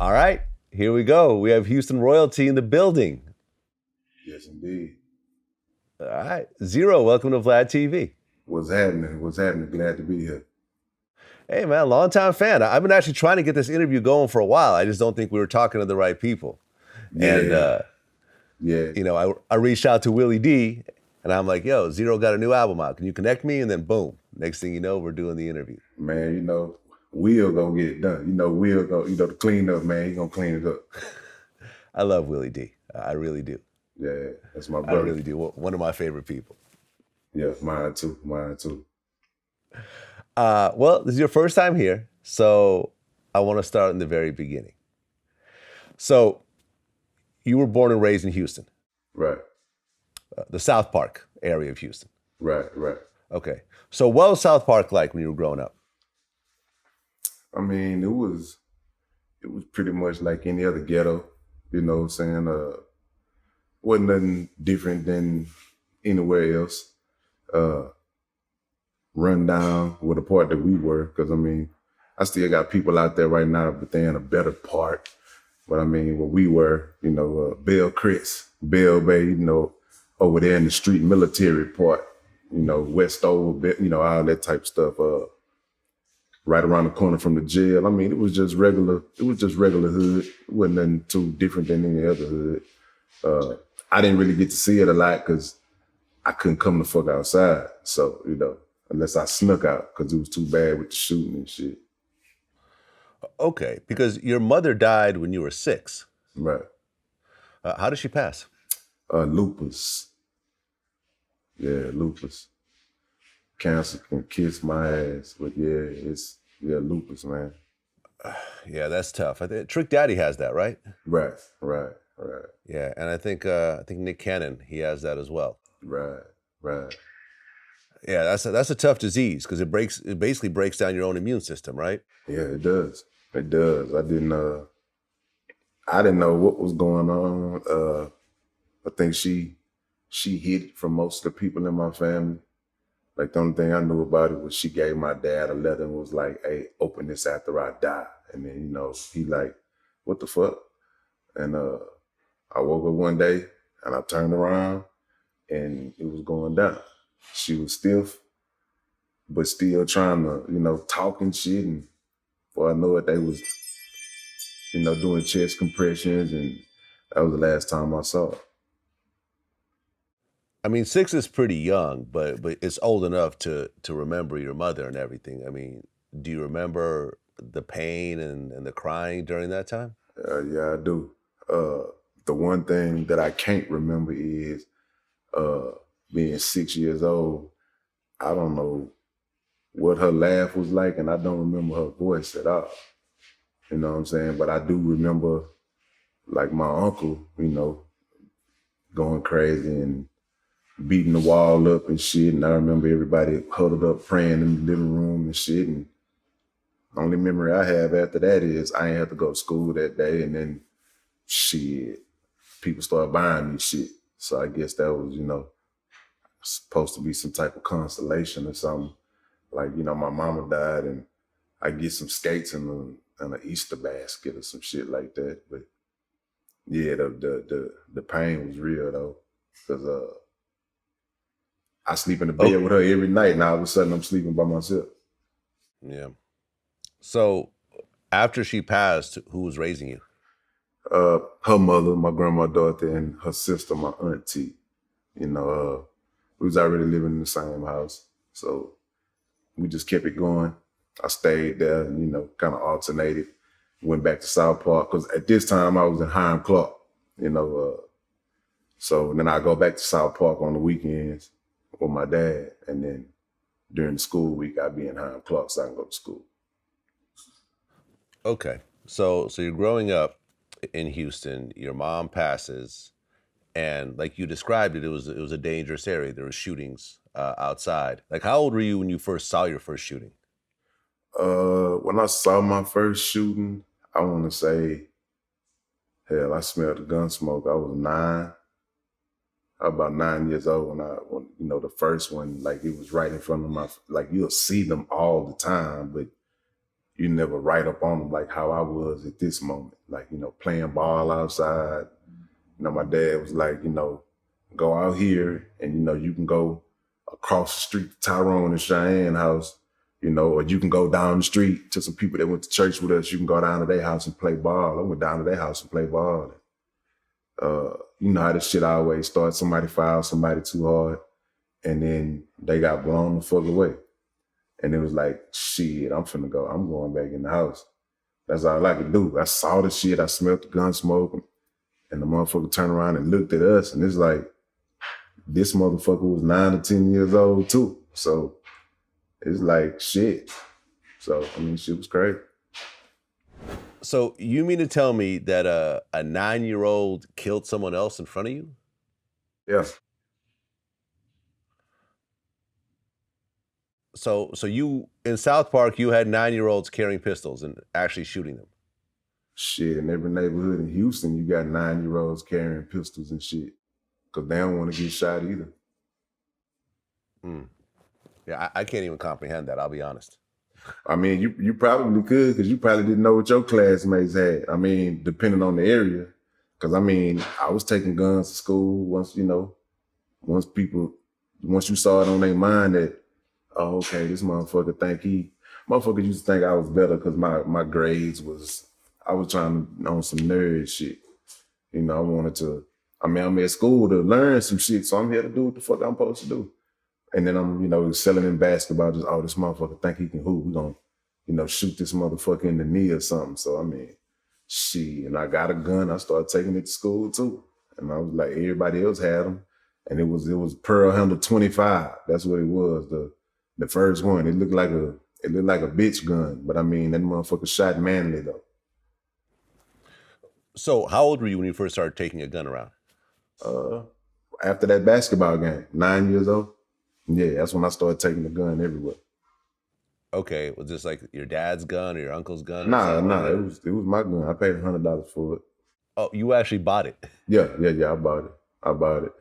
All right, here we go. We have Houston royalty in the building. Yes, indeed. All right, Zero, welcome to Vlad TV. What's happening? What's happening? Glad to be here. Hey, man, longtime fan. I've been actually trying to get this interview going for a while. I just don't think we were talking to the right people. And, Yeah, yeah. I reached out to Willie D, and I'm like, yo, Zero got a new album out. Can you connect me? And then boom, next thing you know, we're doing the interview. Man, Will gonna get it done. Will go, the cleanup, man, he gonna clean it up. I love Willie D. I really do. Yeah, that's my I brother. really do. One of my favorite people. Yeah, mine too. Mine too. Well, this is your first time here, so I want to start in the very beginning. So, you were born and raised in Houston, Right, the South Park area of Houston. right. Okay. So, what was South Park like when you were growing up? I mean, it was pretty much like any other ghetto, you know what I'm saying? Wasn't nothing different than anywhere else. Run down with the part that we were, because I mean, I still got people out there right now, but they're in a better part. But I mean, what we were, Bell Chris, Bell Bay, over there in the street military part, Westover, all that type of stuff. Right around the corner from the jail. I mean, it was just regular hood. It wasn't nothing too different than any other hood. I didn't really get to see it a lot because I couldn't come the fuck outside. So, unless I snuck out because it was too bad with the shooting and shit. Okay, because your mother died when you were 6. Right. How did she pass? Lupus. Yeah, lupus. Cancer can kiss my ass, but it's lupus, man. Yeah, that's tough. Trick Daddy has that, right? Right. Yeah, and I think Nick Cannon, he has that as well. Right. Yeah, that's a tough disease because it basically breaks down your own immune system, right? Yeah, it does. I didn't know what was going on. I think she hid it from most of the people in my family. Like, the only thing I knew about it was she gave my dad a letter and was like, hey, open this after I die. And then, he like, what the fuck? And I woke up one day and I turned around and it was going down. She was stiff, but still trying to, talk and shit. And before I know it, they was, doing chest compressions, and that was the last time I saw her. I mean, 6 is pretty young, but it's old enough to remember your mother and everything. I mean, do you remember the pain and the crying during that time? Yeah, I do. The one thing that I can't remember is being 6 years old. I don't know what her laugh was like, and I don't remember her voice at all. You know what I'm saying? But I do remember, like, my uncle, going crazy and beating the wall up and shit. And I remember everybody huddled up praying in the living room and shit. And the only memory I have after that is I ain't have to go to school that day. And then shit, people started buying me shit. So I guess that was, supposed to be some type of consolation or something. Like, my mama died and I get some skates and an Easter basket or some shit like that. But yeah, the pain was real though. Because I sleep in the bed with her every night, and all of a sudden I'm sleeping by myself. Yeah. So after she passed, who was raising you? Her mother, my grandma Dorothy, and her sister, my auntie. We was already living in the same house. So we just kept it going. I stayed there and, kind of alternated. Went back to South Park, because at this time I was in Hiram Clark, so then I go back to South Park on the weekends with my dad, and then during the school week I'd be in Hiram Clark so I can go to school. Okay. So you're growing up in Houston, your mom passes, and like you described it, it was a dangerous area. There were shootings outside. Like, how old were you when you first saw your first shooting? When I saw my first shooting, I want to say, hell, I smelled the gun smoke. I was 9. I was about 9 years old when the first one, like, it was right in front of my, like, you'll see them all the time, but you never write up on them like how I was at this moment. Like, playing ball outside. My dad was like, go out here and, you can go across the street to Tyrone and Cheyenne house, or you can go down the street to some people that went to church with us. You can go down to their house and play ball. I went down to their house and play ball. You know how this shit always starts. Somebody fouled somebody too hard, and then they got blown the fuck away. And it was like, shit, I'm going back in the house. That's all I could do. I saw the shit. I smelled the gun smoke. And the motherfucker turned around and looked at us. And it's like, this motherfucker was 9 or 10 years old too. So it's like, shit. So, shit was crazy. So you mean to tell me that a 9-year-old killed someone else in front of you? Yeah. So you in South Park, you had 9-year-olds carrying pistols and actually shooting them. Shit, in every neighborhood in Houston, you got 9-year-olds carrying pistols and shit. Because they don't want to get shot either. Yeah, I can't even comprehend that, I'll be honest. You probably could, because you probably didn't know what your classmates had. Depending on the area. Because, I was taking guns to school once you saw it on their mind that, oh, okay, this motherfucker used to think I was better because my grades I was trying to on some nerd shit. I wanted to, I'm at school to learn some shit, so I'm here to do what the fuck I'm supposed to do. And then I'm, selling in basketball, just, oh, this motherfucker think he can hoop. We gonna, shoot this motherfucker in the knee or something. So, shit, and I got a gun. I started taking it to school too. And I was like, everybody else had them. And it was Pearl Handle 25. That's what it was. The first one. It looked like a bitch gun. But that motherfucker shot manly though. So how old were you when you first started taking a gun around? After that basketball game, 9 years old. Yeah, that's when I started taking the gun everywhere. Okay, was this like your dad's gun or your uncle's gun? Nah, it was my gun. I paid $100 for it. Oh, you actually bought it? Yeah, I bought it.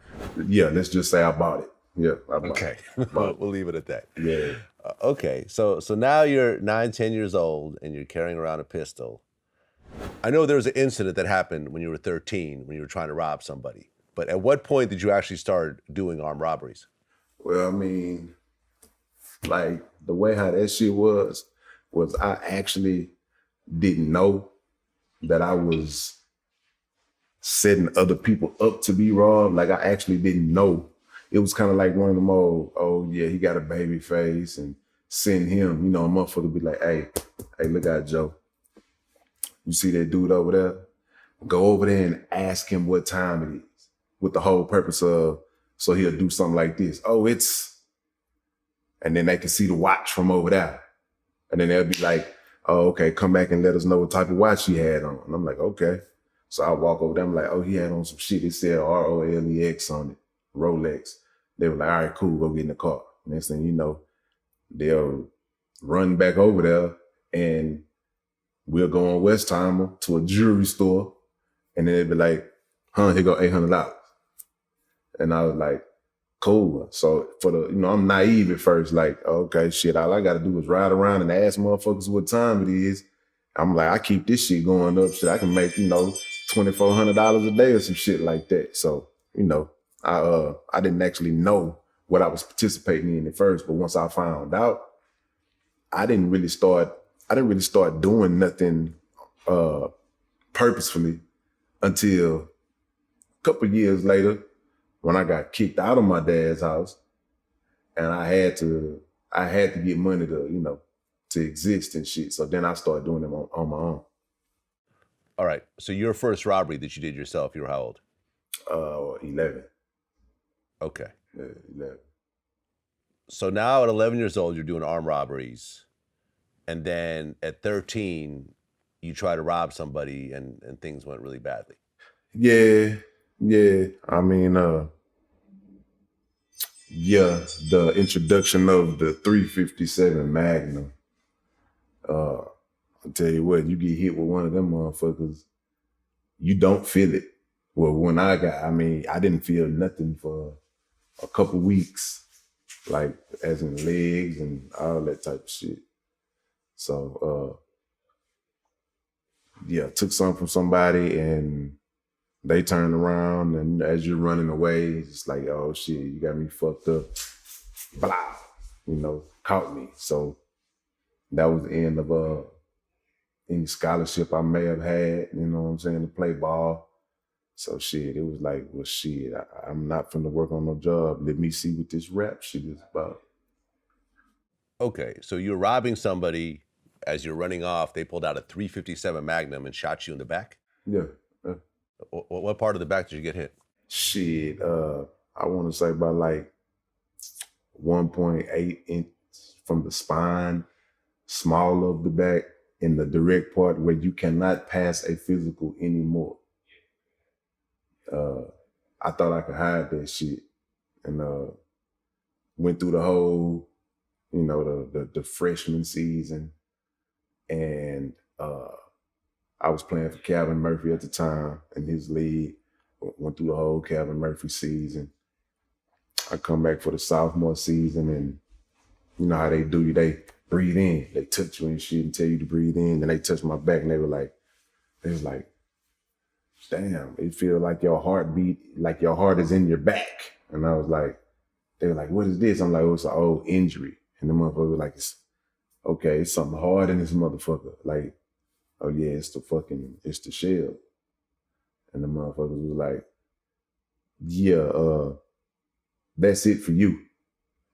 Yeah, let's just say I bought it. Yeah, I bought it. Okay, we'll leave it at that. Yeah. Okay, so now you're 9, 10 years old and you're carrying around a pistol. I know there was an incident that happened when you were 13 when you were trying to rob somebody. But at what point did you actually start doing armed robberies? Well, like the way how that shit was I actually didn't know that I was setting other people up to be robbed. Like I actually didn't know. It was kind of like one of them old, oh yeah, he got a baby face and send him, a motherfucker be like, hey, look out, Joe. You see that dude over there? Go over there and ask him what time it is with the whole purpose of, so he'll do something like this. Oh, and then they can see the watch from over there. And then they'll be like, oh, okay, come back and let us know what type of watch he had on. And I'm like, okay. So I walk over there, I'm like, oh, he had on some shit. It said ROLEX on it, Rolex. They were like, all right, cool, go get in the car. Next thing you know, they'll run back over there and we'll go on Westheimer to a jewelry store. And then they'd be like, here go $800. And I was like, cool. So I'm naive at first, like, okay, shit, all I gotta do is ride around and ask motherfuckers what time it is. I'm like, I keep this shit going up, shit. I can make, $2,400 a day or some shit like that. So, I didn't actually know what I was participating in at first, but once I found out, I didn't really start doing nothing purposefully until a couple years later when I got kicked out of my dad's house and I had to get money to exist and shit. So then I started doing them on my own. All right. So your first robbery that you did yourself, you were how old? 11. Okay. Yeah, 11. So now at 11 years old, you're doing armed robberies. And then at 13, you try to rob somebody and things went really badly. Yeah. The introduction of the 357 Magnum. I'll tell you what, you get hit with one of them motherfuckers, you don't feel it. Well, when I didn't feel nothing for a couple weeks, like as in legs and all that type of shit. So yeah, took something from somebody and they turned around, and as you're running away, it's like, oh shit, you got me fucked up. Blah, caught me. So that was the end of any scholarship I may have had, you know what I'm saying, to play ball. So shit, it was like, well shit, I'm not finna work on no job. Let me see what this rap shit is about. Okay, so you're robbing somebody. As you're running off, they pulled out a 357 Magnum and shot you in the back. Yeah. uh, What part of the back did you get hit? Shit, I want to say about like 1.8 inch from the spine, small of the back, in the direct part where you cannot pass a physical anymore. I thought I could hide that shit, and went through the whole, the freshman season, and I was playing for Calvin Murphy at the time in his league. Went through the whole Calvin Murphy season. I come back for the sophomore season, and you know how they do you, they breathe in, they touch you and shit and tell you to breathe in, and they touched my back and they was like, damn, it feel like your heartbeat, like your heart is in your back. And I was like, they were like, what is this? I'm like, oh, it's an old injury. And the motherfucker was like, it's something hard in this motherfucker. Like, oh yeah, it's the shell. And the motherfucker was like, yeah, that's it for you.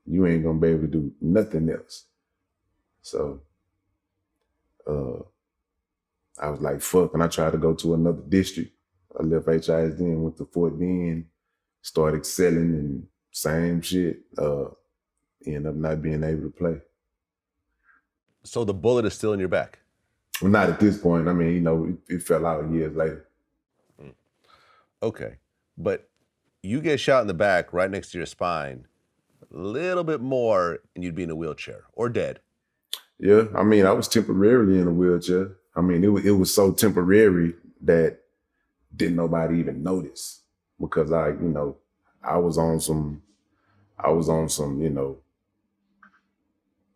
You ain't gonna be able to do nothing else. So I was like, fuck, and I tried to go to another district. I left HISD and went to Fort Bend, started excelling and same shit. Ended up not being able to play. So the bullet is still in your back. Well, not at this point. I mean, it fell out years later. Okay, but you get shot in the back right next to your spine, a little bit more, and you'd be in a wheelchair or dead. Yeah, I mean, I was temporarily in a wheelchair. I mean, it was so temporary that didn't nobody even notice, because I was on some,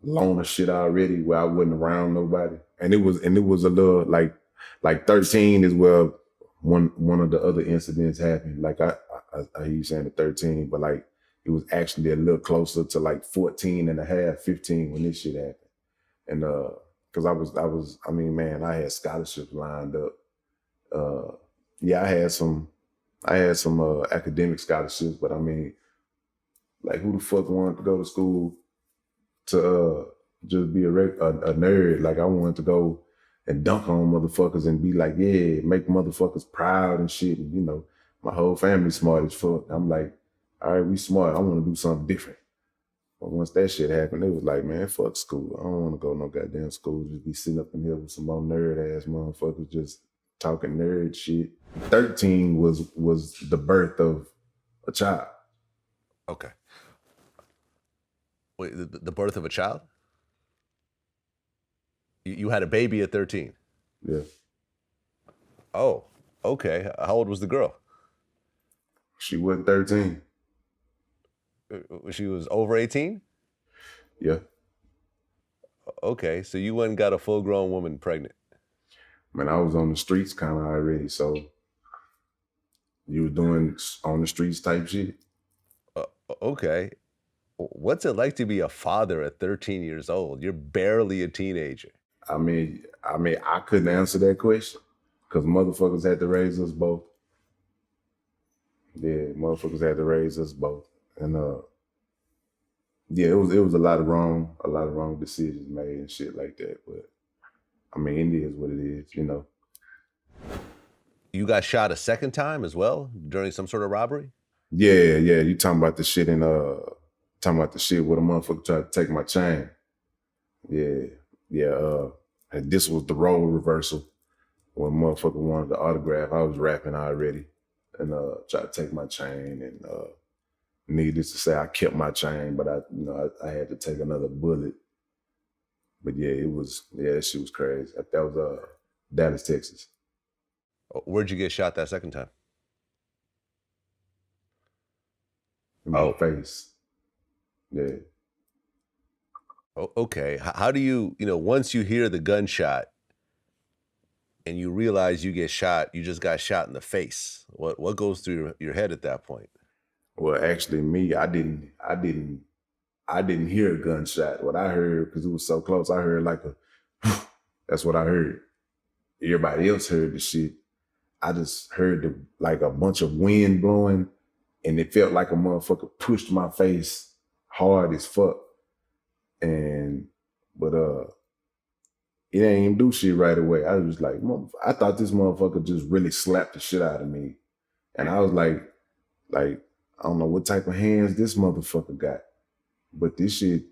loner shit already where I wasn't around nobody. And it was a little like 13 is where one of the other incidents happened. Like I hear you saying the 13, but like it was actually a little closer to like 14 and a half, 15 when this shit happened. And because I mean, man, I had scholarships lined up. Yeah, I had some academic scholarships, but I mean, like, who the fuck wanted to go to school to just be a nerd? Like, I wanted to go and dunk on motherfuckers and be like, yeah, make motherfuckers proud and shit. And my whole family smart as fuck. I'm like, all right, we smart. I want to do something different. But once that shit happened, it was like, man, fuck school. I don't want to go no goddamn school. Just be sitting up in here with some more nerd ass motherfuckers just talking nerd shit. 13 was the birth of a child. Okay. Wait, the birth of a child? You had a baby at 13? Yeah. Oh, okay. How old was the girl? She wasn't 13. She was over 18? Yeah. Okay, so you went and got a full-grown woman pregnant. Man, I was on the streets kind of already, so you were doing on the streets type shit. Okay. What's it like to be a father at 13 years old? You're barely a teenager. I mean, I couldn't answer that question because motherfuckers had to raise us both. Yeah, motherfuckers had to raise us both. And yeah, it was a lot of wrong decisions made and shit like that. But I mean, it is what it is, You got shot a second time as well during some sort of robbery? Yeah. You talking about the shit where the motherfucker tried to take my chain. Yeah. And this was the role reversal when motherfucker wanted the autograph. I was rapping already and tried to take my chain, and needless to say, I kept my chain, but I had to take another bullet. But yeah, that shit was crazy. That was Dallas, Texas. Where'd you get shot that second time? In my face. Yeah. Okay. How do you, once you hear the gunshot, and you realize you get shot, you just got shot in the face. What goes through your head at that point? Well, actually, me, I didn't hear a gunshot. What I heard, because it was so close, I heard like a. That's what I heard. Everybody else heard the shit. I just heard like a bunch of wind blowing, and it felt like a motherfucker pushed my face hard as fuck. And but it ain't even do shit right away. I was like, I thought this motherfucker just really slapped the shit out of me. And I was like, I don't know what type of hands this motherfucker got. But this shit,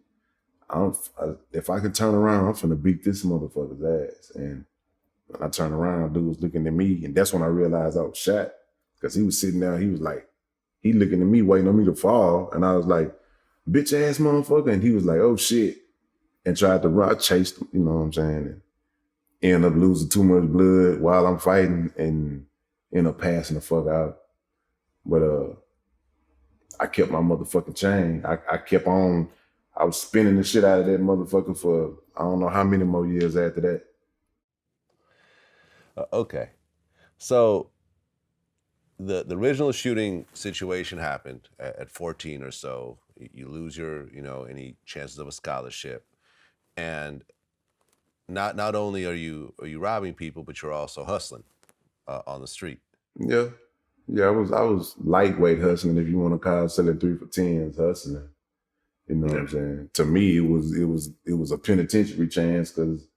if I can turn around, I'm finna beat this motherfucker's ass. And when I turned around, dude was looking at me, and that's when I realized I was shot. Because he was sitting there, he was like, he looking at me, waiting on me to fall. And I was like, bitch ass motherfucker. And he was like, oh shit. And tried to run. I chased him, you know what I'm saying? And end up losing too much blood while I'm fighting and end up passing the fuck out. But I kept my motherfucking chain. I kept on, I was spinning the shit out of that motherfucker for I don't know how many more years after that. Okay, so the original shooting situation happened at 14 or so. You lose your any chances of a scholarship, and not only are you robbing people, but you're also hustling on the street. Yeah. Yeah, I was lightweight hustling, if you want to call selling 3 for 10s hustling. You know what I'm saying? To me, it was a penitentiary chance because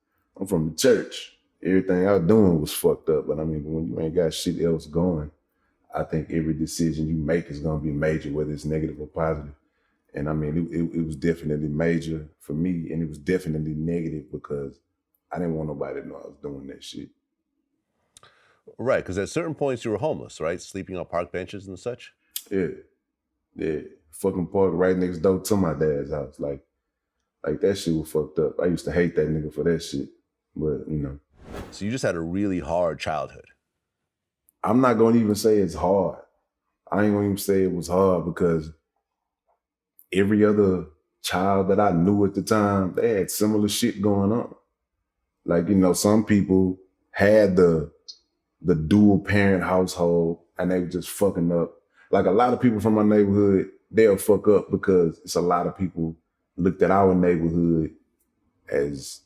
I'm from the church. Everything I was doing was fucked up. But I mean, when you ain't got shit else going, I think every decision you make is gonna be major, whether it's negative or positive. And I mean, it was definitely major for me, and it was definitely negative because I didn't want nobody to know I was doing that shit. Right, because at certain points you were homeless, right? Sleeping on park benches and such. Yeah, yeah. Fucking park right next door to my dad's house. Like that shit was fucked up. I used to hate that nigga for that shit. But So you just had a really hard childhood. I'm not gonna even say it's hard. I ain't gonna even say it was hard because every other child that I knew at the time, they had similar shit going on. Like, some people had the dual parent household and they were just fucking up. Like a lot of people from my neighborhood, they'll fuck up because it's a lot of people looked at our neighborhood as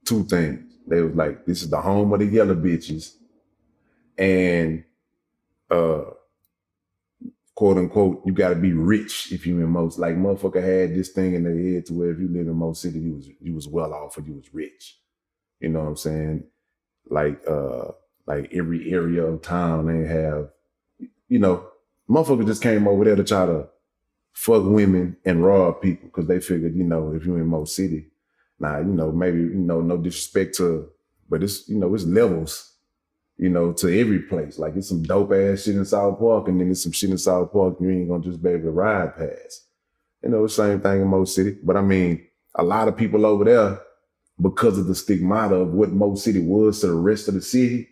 two things. They was like, this is the home of the yellow bitches. And quote unquote, you gotta be rich if you in most. Like motherfucker had this thing in their head to where if you live in most city, you was well off or you was rich. You know what I'm saying? Like every area of town, they have, motherfuckers just came over there to try to fuck women and rob people because they figured, if you're in Mo City, now, maybe, no disrespect to, but it's, it's levels, to every place. Like it's some dope ass shit in South Park, and then there's some shit in South Park you ain't gonna just be able to ride past. Same thing in Mo City. But I mean, a lot of people over there, because of the stigmata of what Mo City was to the rest of the city,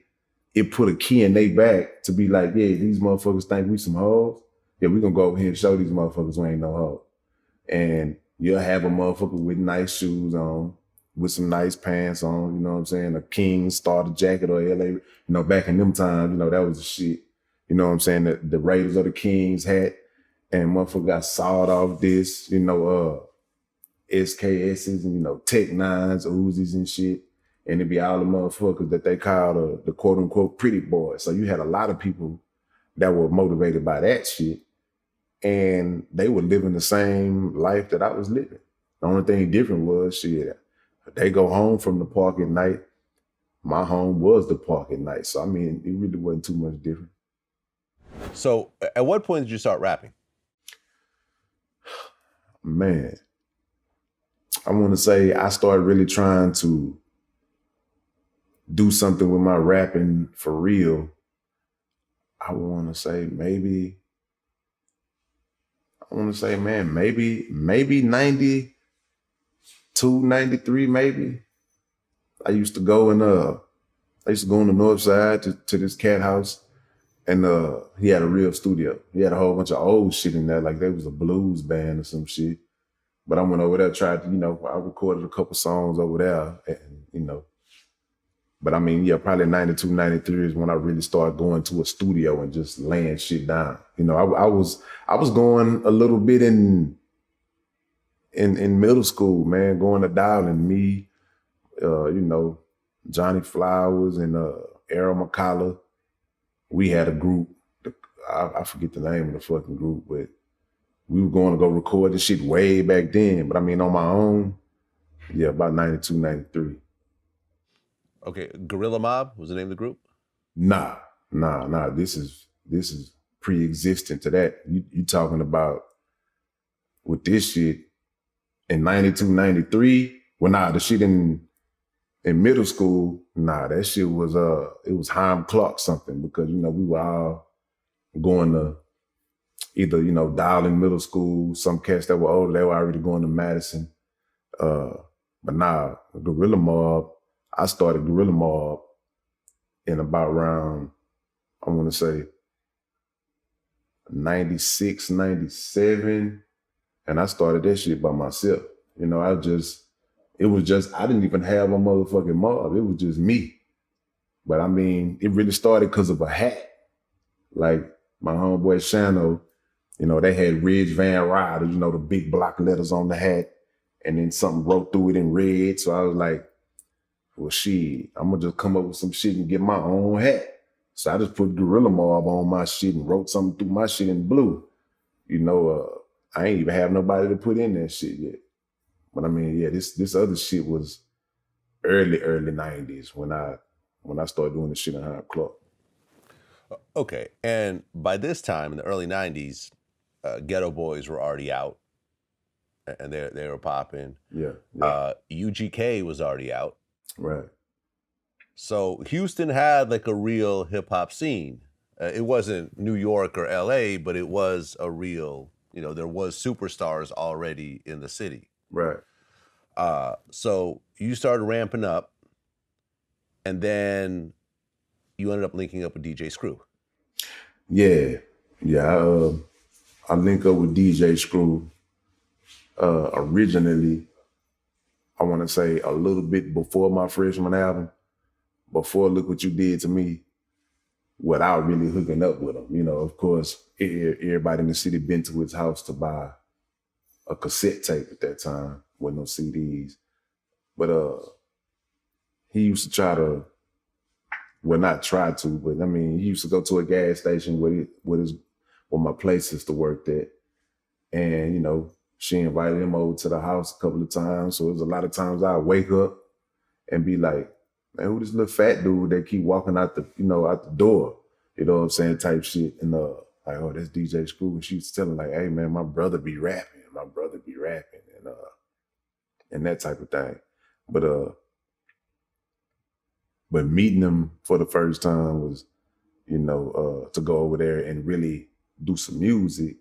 it put a key in their back to be like, yeah, these motherfuckers think we some hoes. Yeah, we gonna go over here and show these motherfuckers we ain't no hoe. And you'll have a motherfucker with nice shoes on, with some nice pants on, you know what I'm saying? A King starter jacket or LA, back in them times, that was the shit. You know what I'm saying? The Raiders of the Kings hat, and motherfucker got sawed off this, SKSs and, Tech 9s, Uzis and shit. And it'd be all the motherfuckers that they call the quote unquote pretty boys. So you had a lot of people that were motivated by that shit. And they were living the same life that I was living. The only thing different was shit. They go home from the park at night. My home was the park at night. So I mean, it really wasn't too much different. So at what point did you start rapping? Man, I want to say I started really trying to do something with my rapping for real. I want to say maybe 92, 93, maybe. I used to go on the north side to this cat house, and he had a real studio. He had a whole bunch of old shit in there, like there was a blues band or some shit. But I went over there, tried to, I recorded a couple songs over there, and But I mean, yeah, probably 92, 93 is when I really started going to a studio and just laying shit down. You know, I was going a little bit in middle school, man, going to dialing me, you know, Johnny Flowers and Errol McCullough. We had a group. I forget the name of the fucking group, but we were going to go record this shit way back then. But I mean, on my own, yeah, about 92, 93. Okay, Gorilla Mob was the name of the group? Nah. This is pre-existing to that. You talking about with this shit in 92, 93? Well, nah, the shit in middle school, nah, that shit was it was Heim Clark something, because you know we were all going to either, you know, Dial in middle school. Some cats that were older, they were already going to Madison. But nah, Gorilla Mob, I started Gorilla Mob in about around, I want to say 96, 97. And I started that shit by myself. You know, I didn't even have a motherfucking mob. It was just me. But I mean, it really started because of a hat. Like my homeboy Shano, you know, they had Ridge Van Ryder, you know, the big block letters on the hat. And then something wrote through it in red. So I was like, well, shit, I'm gonna just come up with some shit and get my own hat. So I just put Gorilla Mob on my shit and wrote something through my shit in blue. You know, I ain't even have nobody to put in that shit yet. But I mean, yeah, this other shit was early 90s when I started doing this shit in Hyde Club. Okay, and by this time in the early 90s, Ghetto Boys were already out, and they were popping. Yeah. UGK was already out. Right. So Houston had like a real hip hop scene. It wasn't New York or LA, but it was a real, you know, there was superstars already in the city. Right. So you started ramping up, and then you ended up linking up with DJ Screw. Yeah. I link up with DJ Screw originally, I want to say a little bit before my freshman album, before Look What You Did to Me, without really hooking up with him. You know, of course, everybody in the city been to his house to buy a cassette tape at that time with no CDs. But he used to try to, well, not try to, but I mean, he used to go to a gas station where my play sister worked at. And, you know, she invited him over to the house a couple of times. So it was a lot of times I'd wake up and be like, man, who this little fat dude that keep walking out the door, you know what I'm saying, type shit. And like, oh, that's DJ Screw. And she was telling like, hey man, my brother be rapping, and that type of thing. But meeting him for the first time was, you know, to go over there and really do some music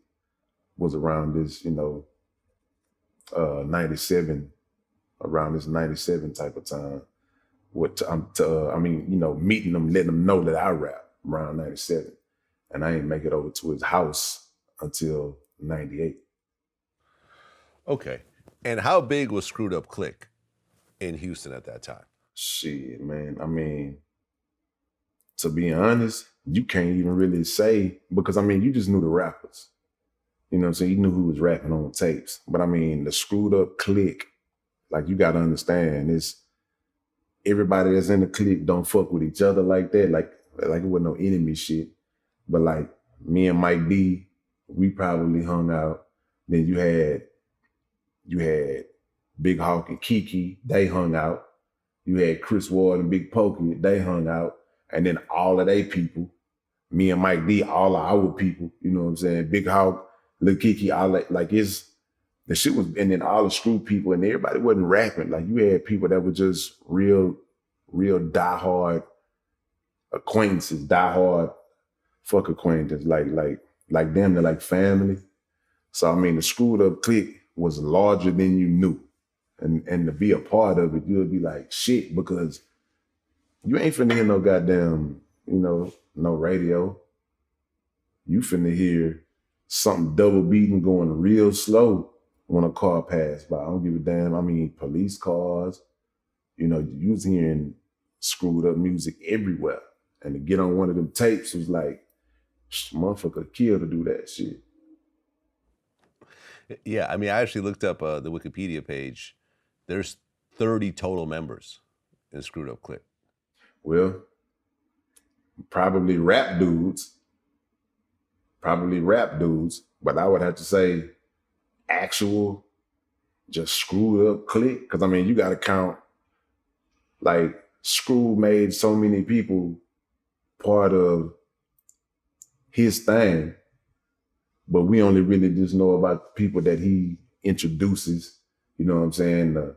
was around this, you know, 97, around this 97 type of time. You know, meeting him, letting him know that I rap around 97. And I ain't make it over to his house until 98. Okay. And how big was Screwed Up Click in Houston at that time? Shit, man. I mean, to be honest, you can't even really say, because I mean, you just knew the rappers. You know what I'm saying? You knew who was rapping on tapes. But I mean, the Screwed Up Click, like you gotta understand, it's everybody that's in the clique don't fuck with each other like that. Like it wasn't no enemy shit. But like me and Mike D, we probably hung out. Then you had Big Hawk and Kiki, they hung out. You had Chris Ward and Big Pokey, they hung out. And then all of they people, me and Mike D, all of our people, you know what I'm saying? Big Hawk, Lil Kiki, all that, like the shit was, and then all the Screw people, and everybody wasn't rapping. Like you had people that were just real diehard acquaintances, diehard fuck acquaintances, like them, they're like family. So I mean, the Screwed Up Clique was larger than you knew. And to be a part of it, you'll be like, shit, because you ain't finna hear no goddamn, you know, no radio. You finna hear something double beating going real slow when a car passed by. I don't give a damn. I mean, police cars, you know, you was hearing screwed up music everywhere. And to get on one of them tapes was like, motherfucker kill to do that shit. Yeah, I mean, I actually looked up the Wikipedia page. There's 30 total members in Screwed Up Click. Well, probably rap dudes, but I would have to say actual just screwed up click. Because I mean, you got to count like Screw made so many people part of his thing, but we only really just know about the people that he introduces. You know what I'm saying? The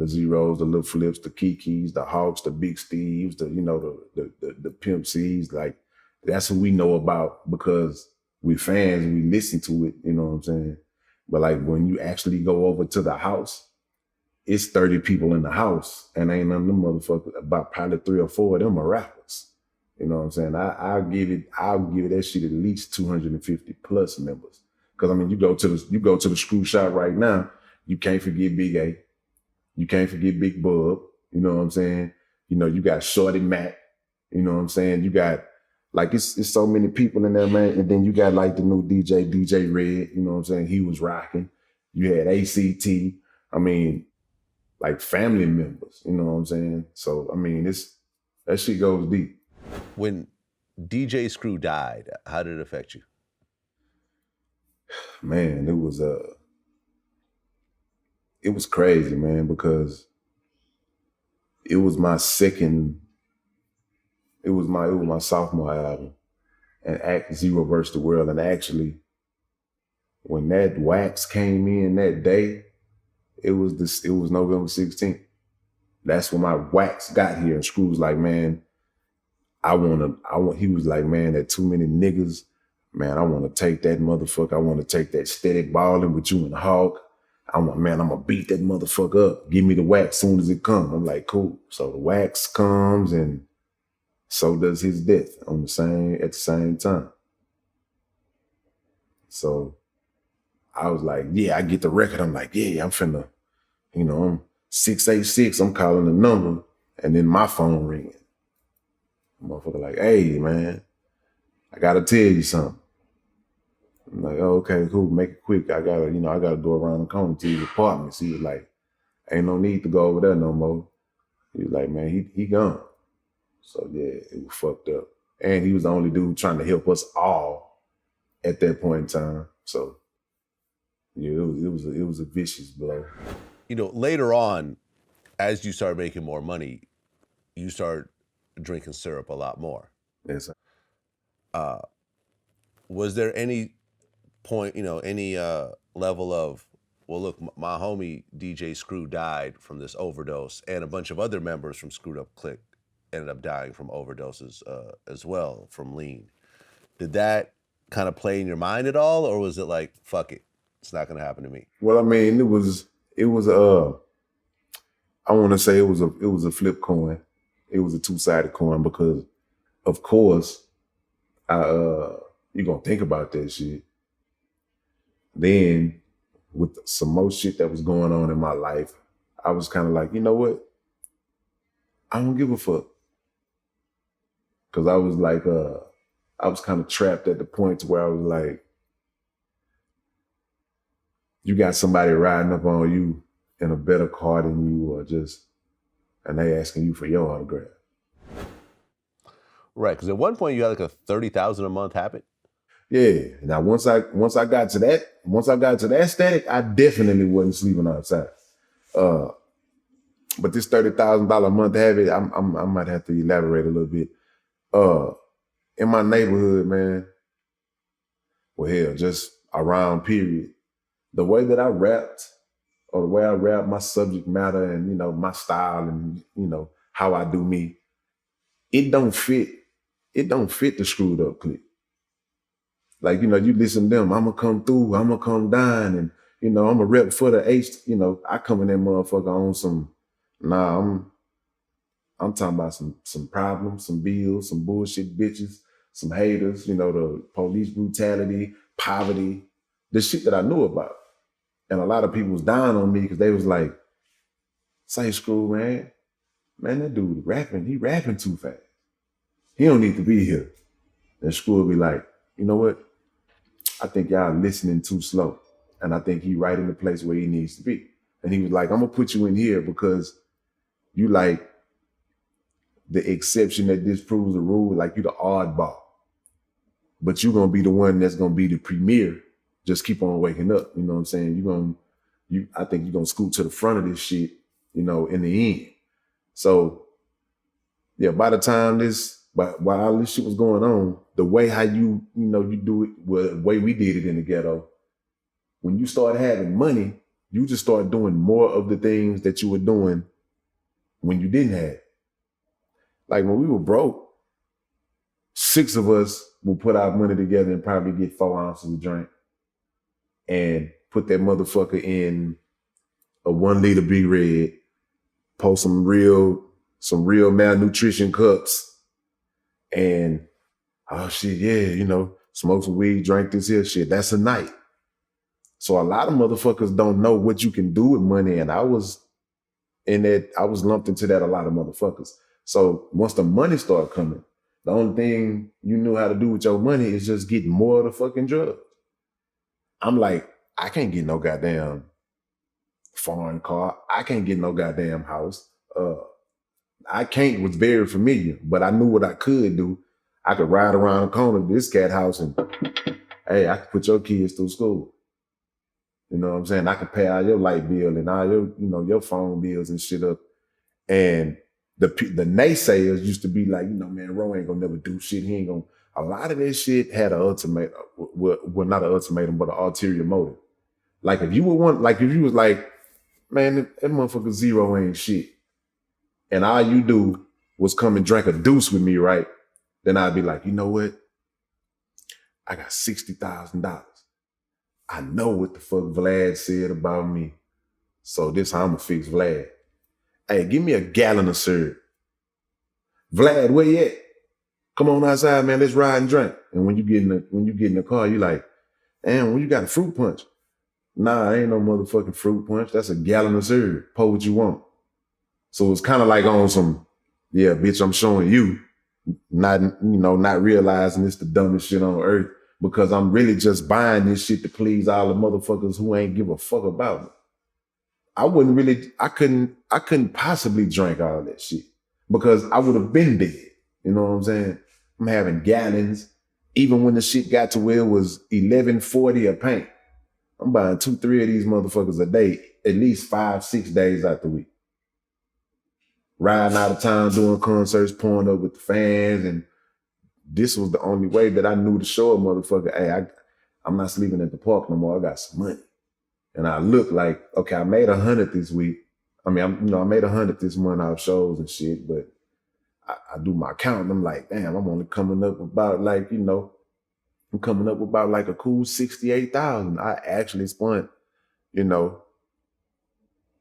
Zeros, the Lil Flips, the Kikis, the Hawks, the Big Steves, the Pimp C's. Like that's who we know about because we fans and we listen to it. You know what I'm saying? But like when you actually go over to the house, it's 30 people in the house, and ain't none of them motherfuckers. About probably 3 or 4 of them are rappers. You know what I'm saying? I'll give it that shit at least 250 plus members. Because I mean, you go to the screw shop right now, you can't forget Big A, you can't forget Big Bub. You know what I'm saying? You know, you got Shorty Mac. You know what I'm saying? You got like it's so many people in there, man. And then you got like the new DJ Red. You know what I'm saying? He was rocking. You had ACT. I mean, like family members. You know what I'm saying? So I mean, that shit goes deep. When DJ Screw died, how did it affect you? Man, it was crazy, man, because it was my sophomore album, and Act Zero versus the World. And actually, when that wax came in that day, it was November 16th. That's when my wax got here, and Screw was like, man, he was like, man, that too many niggas, man, I want to take that motherfucker. I want to take that static balling with you and Hawk. I'm gonna beat that motherfucker up. Give me the wax soon as it comes. I'm like, cool. So the wax comes, and so does his death at the same time. So I was like, yeah, I get the record. I'm like, yeah, I'm finna, I'm 686. I'm calling the number, and then my phone ringing. Motherfucker like, hey, man, I gotta tell you something. I'm like, oh, okay, cool, make it quick. I gotta go around the corner to his apartment. He was like, ain't no need to go over there no more. He was like, man, he gone. So yeah, it was fucked up. And he was the only dude trying to help us all at that point in time. So yeah, it was a vicious blow. You know, later on, as you start making more money, you start drinking syrup a lot more. Yes, sir. Was there any point, any level of, well, look, my homie DJ Screw died from this overdose, and a bunch of other members from Screwed Up Click ended up dying from overdoses as well, from lean. Did that kind of play in your mind at all, or was it like, fuck it, it's not going to happen to me? Well, I mean, it was I want to say it was a flip coin. It was a two-sided coin because, of course, you're gonna think about that shit. Then, with some more shit that was going on in my life, I was kind of like, you know what? I don't give a fuck. Because I was like, I was kind of trapped at the point to where I was like, you got somebody riding up on you in a better car than you, and they asking you for your autograph. Right, because at one point you had like a $30,000 a month habit. Yeah. Now once I got to that static, I definitely wasn't sleeping outside. But this $30,000 a month habit, I might have to elaborate a little bit. In my neighborhood, man, well, hell, just around period, the way that I rapped, or the way I rap, my subject matter, and my style, and how I do me, it don't fit the Screwed Up Click. Like, you listen to them, I'ma come through, I'ma come down, and I'm a rep for the H, I come in that motherfucker on some, I'm talking about some problems, some bills, some bullshit bitches, some haters, the police brutality, poverty, the shit that I knew about. And a lot of people was down on me because they was like, say, Screw, man, Man, that dude rapping, he rapping too fast. He don't need to be here. And school be like, you know what? I think y'all listening too slow. And I think he right in the place where he needs to be. And he was like, I'm gonna put you in here because you like the exception that disproves the rule, like you the oddball. But you're gonna be the one that's gonna be the premier. Just keep on waking up. You know what I'm saying? I think you're gonna scoot to the front of this shit, in the end. So yeah, by the time while all this shit was going on, the way how you do it, well, the way we did it in the ghetto, when you start having money, you just start doing more of the things that you were doing when you didn't have. Like when we were broke, 6 of us will put our money together and probably get 4 ounces of drink and put that motherfucker in a 1 liter Big Red, pour some real malnutrition cups, and oh shit, yeah, smoke some weed, drink this here shit. That's a night. So a lot of motherfuckers don't know what you can do with money, and I was lumped into that, a lot of motherfuckers. So once the money started coming, the only thing you knew how to do with your money is just get more of the fucking drugs. I'm like, I can't get no goddamn foreign car. I can't get no goddamn house. I can't was very familiar, but I knew what I could do. I could ride around the corner to this cat house and, hey, I could put your kids through school. You know what I'm saying? I could pay all your light bill and all your, your phone bills and shit up. And the naysayers used to be like, man, Ro ain't gonna never do shit. He ain't gonna. A lot of that shit had an ultimatum, well, not an ultimatum, but an ulterior motive. Like if you was like, man, that motherfucker zero ain't shit, and all you do was come and drink a deuce with me, right? Then I'd be like, you know what? I got $60,000. I know what the fuck Vlad said about me. So this how I'm gonna fix Vlad. Hey, give me a gallon of syrup. Vlad, where you at? Come on outside, man. Let's ride and drink. And when you get in the car, you like, damn, when you got a fruit punch? Nah, ain't no motherfucking fruit punch. That's a gallon of syrup. Pour what you want. So it's kind of like on some, yeah, bitch, I'm showing you, not realizing it's the dumbest shit on earth because I'm really just buying this shit to please all the motherfuckers who ain't give a fuck about me. I couldn't possibly drink all that shit because I would have been dead. You know what I'm saying? I'm having gallons. Even when the shit got to where it was $11.40 a pint, I'm buying 2-3 of these motherfuckers a day, at least 5-6 days out the week. Riding out of town, doing concerts, pouring up with the fans. And this was the only way that I knew to show a motherfucker, hey, I'm not sleeping at the park no more. I got some money. And I look like, okay, I made 100 this week. I mean, I made 100 this month out of shows and shit, but I do my count and I'm like, damn, I'm only coming up about like, I'm coming up about like a cool 68,000. I actually spent,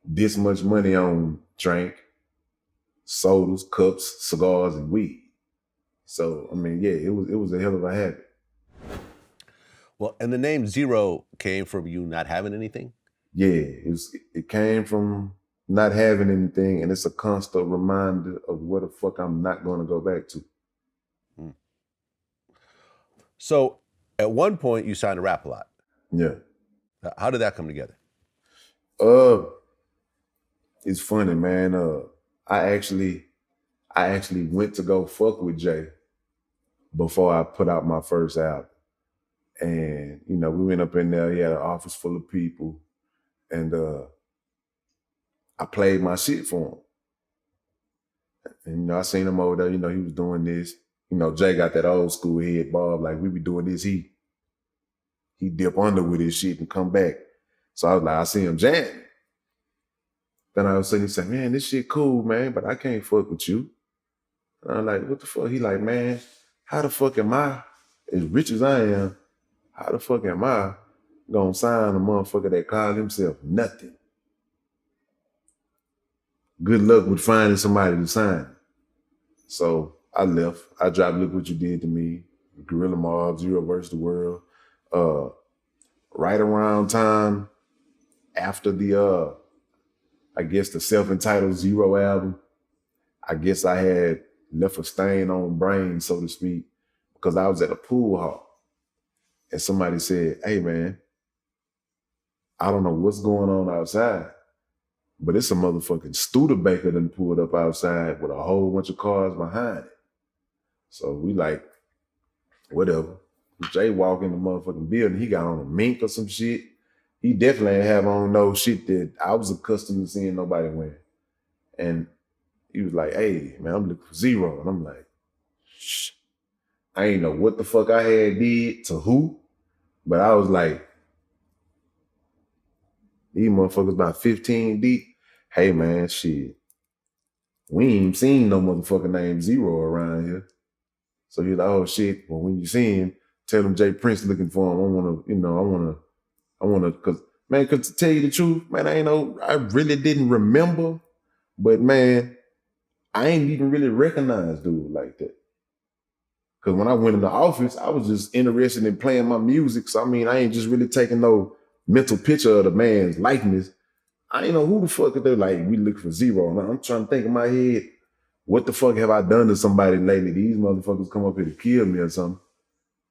this much money on drink, sodas, cups, cigars, and weed. So, I mean, yeah, it was a hell of a habit. Well, and the name Zero came from you not having anything? Yeah, it came from not having anything, and it's a constant reminder of where the fuck I'm not going to go back to. So at one point you signed to Rap a Lot. Yeah. How did that come together? It's funny, man. I actually went to go fuck with Jay before I put out my first album. And, we went up in there, he had an office full of people, and I played my shit for him. And, I seen him over there, he was doing this. Jay got that old school head bob, like we be doing this, he dip under with his shit and come back. So I was like, I see him jamming. Then all of a sudden he said, man, this shit cool, man, but I can't fuck with you. And I'm like, what the fuck? He like, man, how the fuck am I, as rich as I am, how the fuck am I gonna sign a motherfucker that called himself nothing? Good luck with finding somebody to sign. So I left. I dropped Look What You Did to Me, Gorilla Mob, Zero vs. the World. Right around time after the, I guess the self-entitled Zero album, I guess I had left a stain on brain, so to speak, because I was at a pool hall and somebody said, "Hey man, I don't know what's going on outside, but it's a motherfucking Studebaker done pulled up outside with a whole bunch of cars behind it." So we like, whatever. Jay walk in the motherfucking building, he got on a mink or some shit. He definitely ain't have on no shit that I was accustomed to seeing nobody wearing. And he was like, "Hey, man, I'm looking for Zero." And I'm like, shh. I ain't know what the fuck I had did to who, but I was like, these motherfuckers about 15 deep. Hey, man, shit. We ain't even seen no motherfucker named Zero around here. So he's like, "Oh, shit. Well, when you see him, tell him Jay Prince looking for him. I want to, cause to tell you the truth, man, I really didn't remember, but man, I ain't even really recognize dude like that. Cause when I went in the office, I was just interested in playing my music. So I mean, I ain't just really taking no mental picture of the man's likeness. I ain't know who the fuck they're like, we look for Zero. And I'm trying to think in my head, what the fuck have I done to somebody lately? These motherfuckers come up here to kill me or something.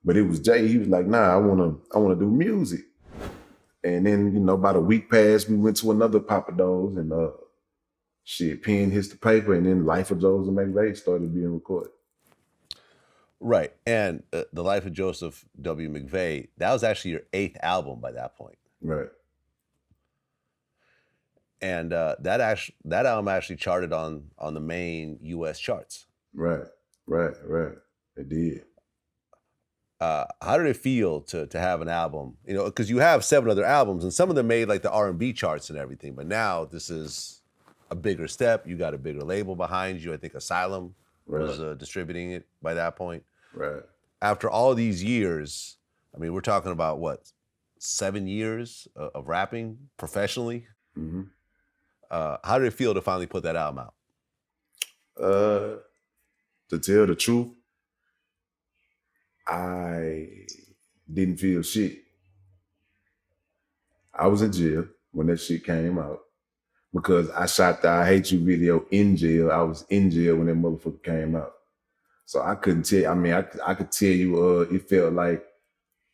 But it was Jay. He was like, "Nah, I wanna do music." And then, about a week passed, we went to another Papa Do's and shit, pen hits the paper, and then Life of Joseph McVeigh started being recorded. Right. And The Life of Joseph W. McVeigh, that was actually your 8th album by that point. Right. And that album actually charted on the main U.S. charts. Right. It did. How did it feel to have an album? Because you have 7 other albums, and some of them made like the R&B charts and everything. But now this is a bigger step. You got a bigger label behind you. I think Asylum was distributing it by that point. Right. After all these years, I mean, we're talking about what, 7 years of rapping professionally? Mm-hmm. How did it feel to finally put that album out? To tell the truth, I didn't feel shit. I was in jail when that shit came out because I shot the I Hate You video in jail. I was in jail when that motherfucker came out. So I couldn't tell, I could tell you it felt like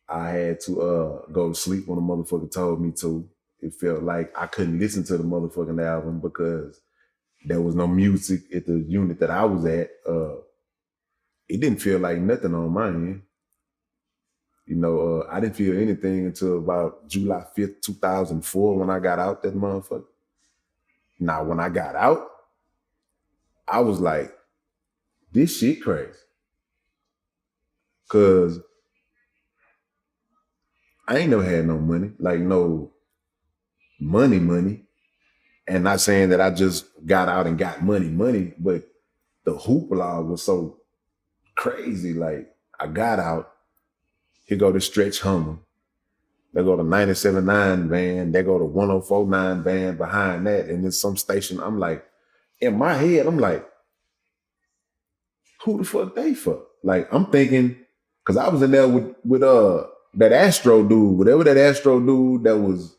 I had to go to sleep when the motherfucker told me to. It felt like I couldn't listen to the motherfucking album because there was no music at the unit that I was at. It didn't feel like nothing on my end. I didn't feel anything until about July 5th, 2004 when I got out that motherfucker. Now, when I got out, I was like, this shit crazy. Cause I ain't never had no money, like no money. And not saying that I just got out and got money, but the hoopla was so crazy. Like I got out, here go the Stretch Hummer. They go to 97.9 van, they go to 104.9 van behind that, and then some station. I'm like, in my head, I'm like, who the fuck they for? Like, I'm thinking, because I was in there with that Astro dude, whatever that Astro dude that was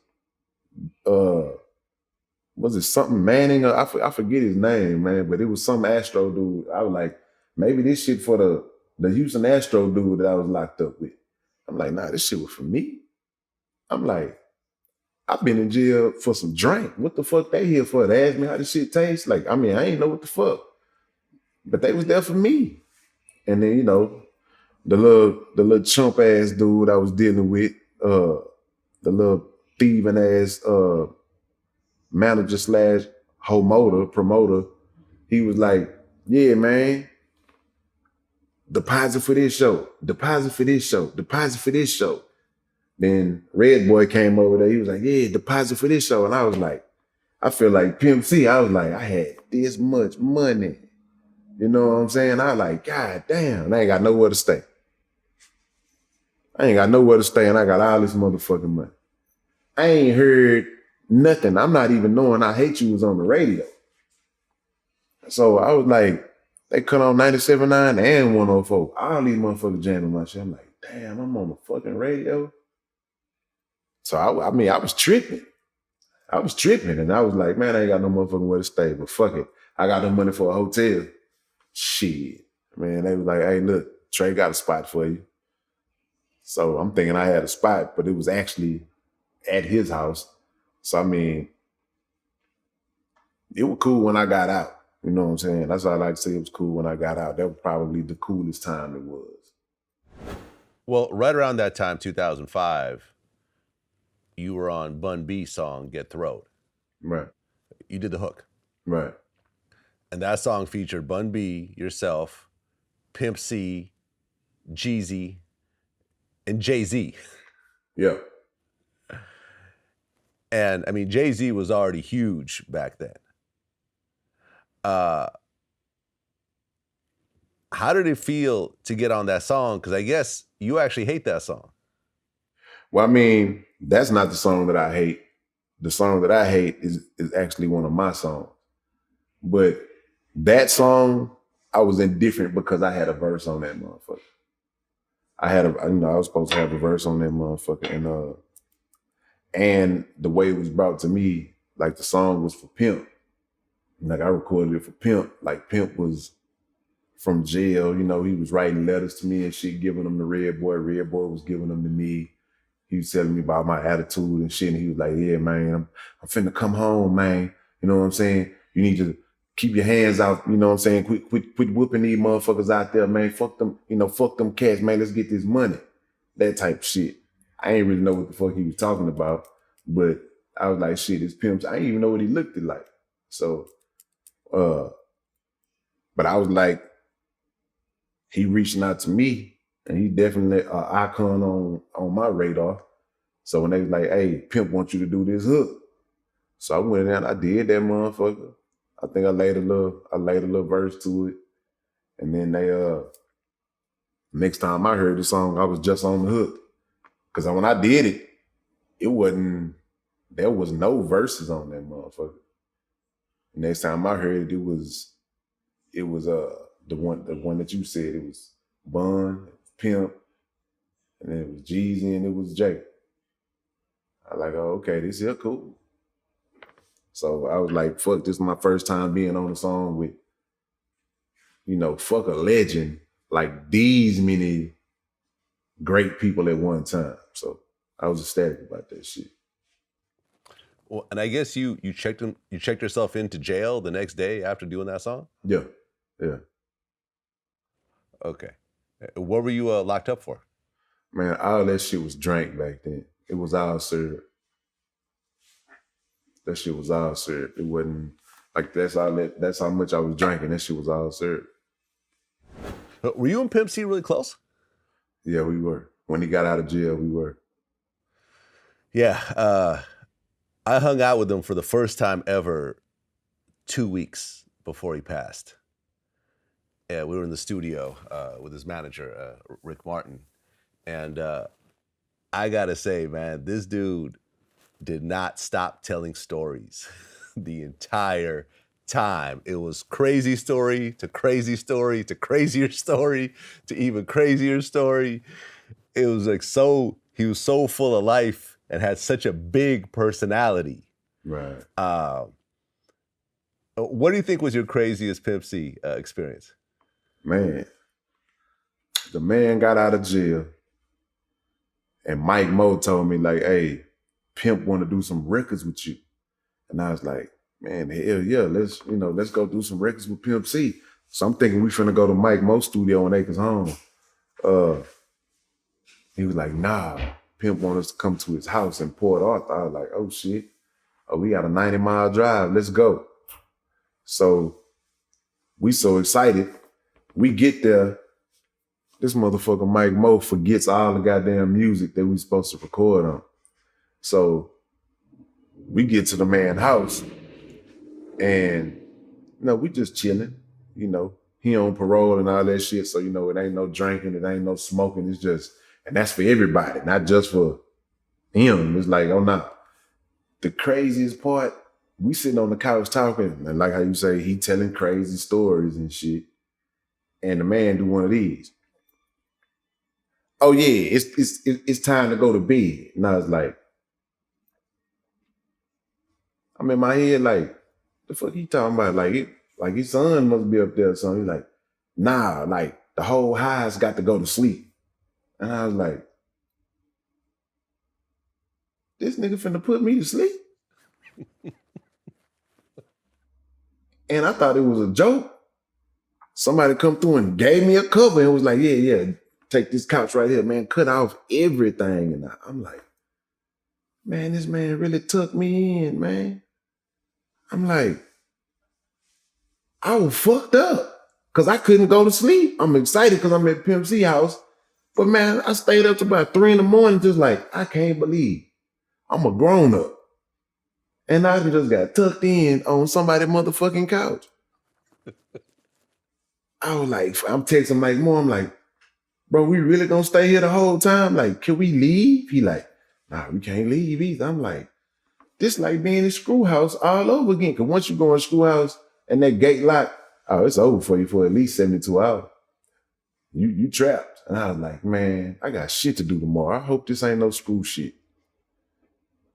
it something Manning? Or I forget his name, man, but it was some Astro dude. I was like, maybe this shit for the Houston Astro dude that I was locked up with. I'm like, nah, this shit was for me. I'm like, I've been in jail for some drink. What the fuck they here for? They ask me how this shit tastes? Like, I mean, I ain't know what the fuck. But they was there for me. And then, the little chump ass dude I was dealing with, the little thieving ass manager / promoter, he was like, yeah, man, deposit for this show. Then Red Boy came over there. He was like, yeah, deposit for this show. And I was like, I feel like Pimp C. I was like, I had this much money. You know what I'm saying? I was like, God damn, I ain't got nowhere to stay. And I got all this motherfucking money. I ain't heard nothing. I'm not even knowing I Hate You was on the radio. So I was like, they cut on 97.9 and 104. All these motherfuckers jamming my shit. I'm like, damn, I'm on the fucking radio. So I was tripping. And I was like, man, I ain't got no motherfucking where to stay, but fuck it. I got the money for a hotel. Shit. Man, they was like, hey, look, Trey got a spot for you. So I'm thinking I had a spot, but it was actually at his house. So I mean, it was cool when I got out. You know what I'm saying? That's all I like to say. It was cool when I got out. That was probably the coolest time it was. Well, right around that time, 2005, you were on Bun B's song "Get Throwed." Right. You did the hook, Right. and that song featured Bun B, yourself, Pimp C, Jeezy, and Jay-Z. Yeah. And I mean, Jay-Z was already huge back then. How did it feel to get on that song? Because I guess you actually hate that song. Well, I mean, that's not the song that I hate. The song that I hate is actually one of my songs. But that song, I was indifferent because I had a verse on that motherfucker. I was supposed to have a verse on that motherfucker, and the way it was brought to me, like the song was for Pimp. Like I recorded it for Pimp. Like Pimp was from jail, he was writing letters to me and shit, giving them to Red Boy. Red Boy was giving them to me. He was telling me about my attitude and shit. And he was like, yeah, man, I'm finna come home, man. You know what I'm saying? You need to keep your hands out. You know what I'm saying? Quit whooping these motherfuckers out there, man. Fuck them, fuck them cats, man. Let's get this money. That type of shit. I ain't really know what the fuck he was talking about, but I was like, shit, it's Pimp. I didn't even know what he looked like. So, but I was like, he reaching out to me, and he definitely an icon on my radar. So when they was like, hey, Pimp wants you to do this hook. So I went in there and I did that motherfucker. I think I laid a little verse to it. And then next time I heard the song, I was just on the hook. Cause when I did it, there was no verses on that motherfucker. Next time I heard it, it was the one that you said. It was Bun, Pimp, and then it was Jeezy, and it was Jay. I was like, oh, okay, this is cool. So I was like, fuck, this is my first time being on a song with, fuck a legend, like these many great people at one time. So I was ecstatic about that shit. Well, and I guess you checked yourself into jail the next day after doing that song? Yeah. Okay. What were you locked up for? Man, all that shit was drank back then. It was all syrup. That shit was all syrup. It wasn't like that's how much I was drinking. That shit was all syrup. Were you and Pimp C really close? Yeah, we were. When he got out of jail, we were. Yeah. I hung out with him for the first time ever 2 weeks before he passed. Yeah, we were in the studio with his manager, Rick Martin. And I gotta say, man, this dude did not stop telling stories the entire time. It was crazy story to crazy story to crazier story to even crazier story. It was like he was so full of life and had such a big personality. Right. What do you think was your craziest Pimp C experience? Man, the man got out of jail and Mike Mo told me like, hey, Pimp want to do some records with you. And I was like, man, hell yeah, let's go do some records with Pimp C. So I'm thinking we finna go to Mike Mo's studio in Acres Home. He was like, nah, Pimp want us to come to his house in Port Arthur. I was like, oh shit. Oh, we got a 90-mile drive. Let's go. So we so excited. We get there. This motherfucker Mike Mo forgets all the goddamn music that we supposed to record on. So we get to the man's house and we just chilling. He on parole and all that shit. So, it ain't no drinking, it ain't no smoking. It's just, and that's for everybody, not just for him. It's like, oh no. The craziest part, we sitting on the couch talking, and like how you say, he telling crazy stories and shit. And the man do one of these. Oh yeah, it's time to go to bed. And I was like, I'm in my head like, the fuck he talking about? Like Like his son must be up there or something. He's like, nah, like the whole high's got to go to sleep. And I was like, this nigga finna put me to sleep? And I thought it was a joke. Somebody come through and gave me a cover and was like, yeah, take this couch right here, man, cut off everything. And I'm like, man, this man really took me in, man. I'm like, I was fucked up because I couldn't go to sleep. I'm excited because I'm at Pimp C house. But man, I stayed up to about 3 a.m, just like, I can't believe I'm a grown up. And I just got tucked in on somebody's motherfucking couch. I was like, I'm texting Mike Moore. I'm like, bro, we really gonna stay here the whole time? Like, can we leave? He like, nah, we can't leave either. I'm like, this like being in screw house all over again. Cause once you go in screw house and that gate lock, oh, it's over for you for at least 72 hours. You trapped. And I was like, man, I got shit to do tomorrow. I hope this ain't no screw shit.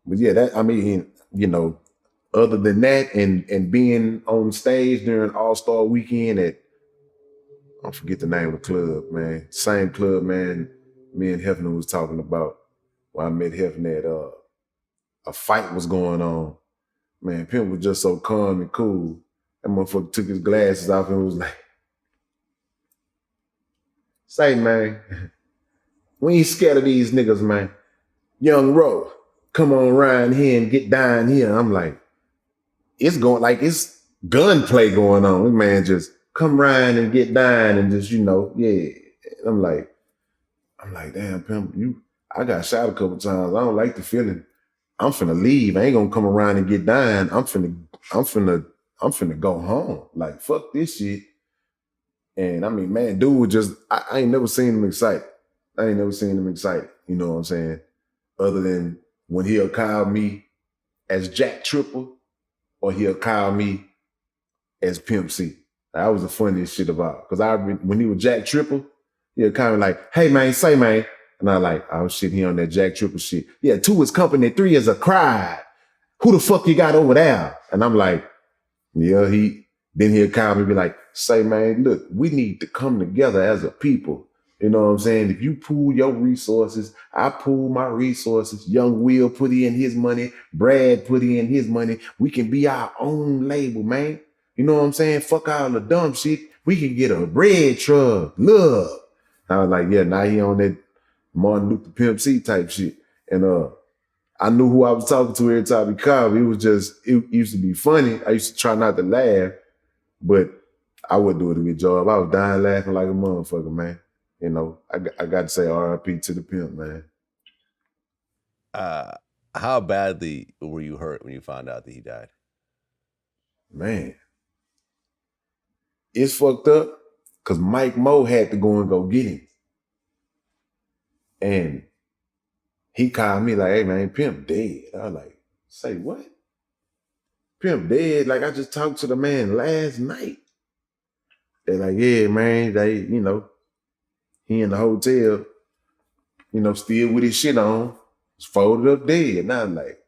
But yeah, that, I mean, you know, other than that and being on stage during All-Star Weekend at, I forget the name of the club, man. Same club, man, me and Hefner was talking about when I met Hefner at a fight was going on. Man, Pimp was just so calm and cool. That motherfucker took his glasses off and was like, say, man, we ain't scared of these niggas, man. Young Ro, come on around here and get down here. I'm like, it's going like it's gunplay going on. This man just come around and get down and just, you know, yeah. I'm like, damn, Pimp, I got shot a couple times. I don't like the feeling. I'm finna leave. I ain't gonna come around and get down. I'm finna go home. Like, fuck this shit. And I mean, man, dude was just, I ain't never seen him excited. You know what I'm saying? Other than when he'll call me as Jack Tripper or he'll call me as Pimp C. That was the funniest shit about it. Because when he was Jack Tripper, he'll call me like, hey, man, say, man. And I like, oh, shit, he on that Jack Tripper shit. Yeah, 2 is company, 3 is a crowd. Who the fuck you got over there? And I'm like, yeah, then he'll call me and be like, say, man, look, we need to come together as a people. You know what I'm saying? If you pool your resources, I pool my resources. Young Will put in his money. Brad put in his money. We can be our own label, man. You know what I'm saying? Fuck all the dumb shit. We can get a bread truck. Love. I was like, yeah, now he on that Martin Luther Pimp C type shit. And I knew who I was talking to every time he called. It used to be funny. I used to try not to laugh, but I wouldn't do it a good job. I was dying laughing like a motherfucker, man. You know, I got to say RIP to the Pimp, man. How badly were you hurt when you found out that he died? Man, it's fucked up because Mike Moe had to go and go get him. And he called me like, hey, man, Pimp dead. I was like, say what? Pimp dead? Like, I just talked to the man last night. They're like, yeah, man, you know, he in the hotel, you know, still with his shit on, folded up dead. And I was like,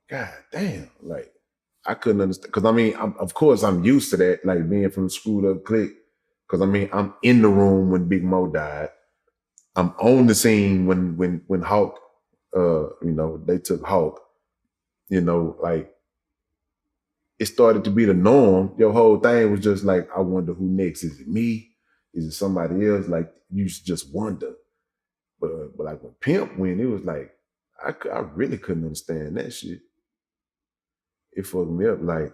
God damn, like, I couldn't understand. Because, I mean, of course, I'm used to that, like, being from the screwed up clique. Because, I mean, I'm in the room when Big Mo died. I'm on the scene when Hawk, you know, they took Hawk. You know, like, it started to be the norm. Your whole thing was just like, I wonder who next. Is it me? Is it somebody else? Like, you just wonder. But like when Pimp went, it was like, I really couldn't understand that shit. It fucked me up, like,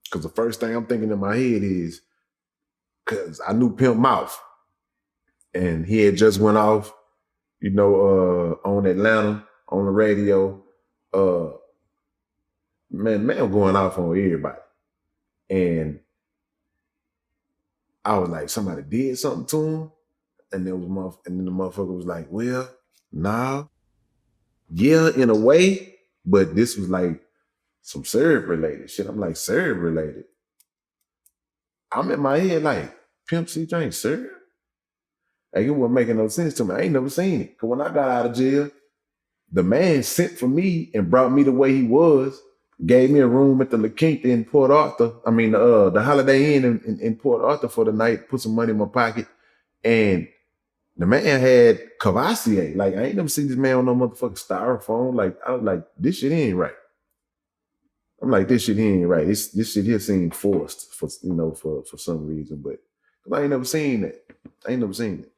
because the first thing I'm thinking in my head is, because I knew Pimp Mouth, and he had just went off, you know, on Atlanta, on the radio. Man going off on everybody. And I was like, somebody did something to him? And then the motherfucker was like, well, nah. Yeah, in a way, but this was like some syrup related shit. I'm like, syrup related? I'm in my head like, Pimp C drink syrup? Like, it wasn't making no sense to me. I ain't never seen it. Because when I got out of jail, the man sent for me and brought me the way he was. gave me a room at the La Quinta in Port Arthur. I mean, the Holiday Inn in Port Arthur for the night. Put some money in my pocket, and the man had Cavassier. Like, I ain't never seen this man on no motherfucking styrofoam. Like, I was like, this shit ain't right. I'm like, this shit ain't right. This shit here seemed forced for for some reason, but I ain't never seen that. I ain't never seen it.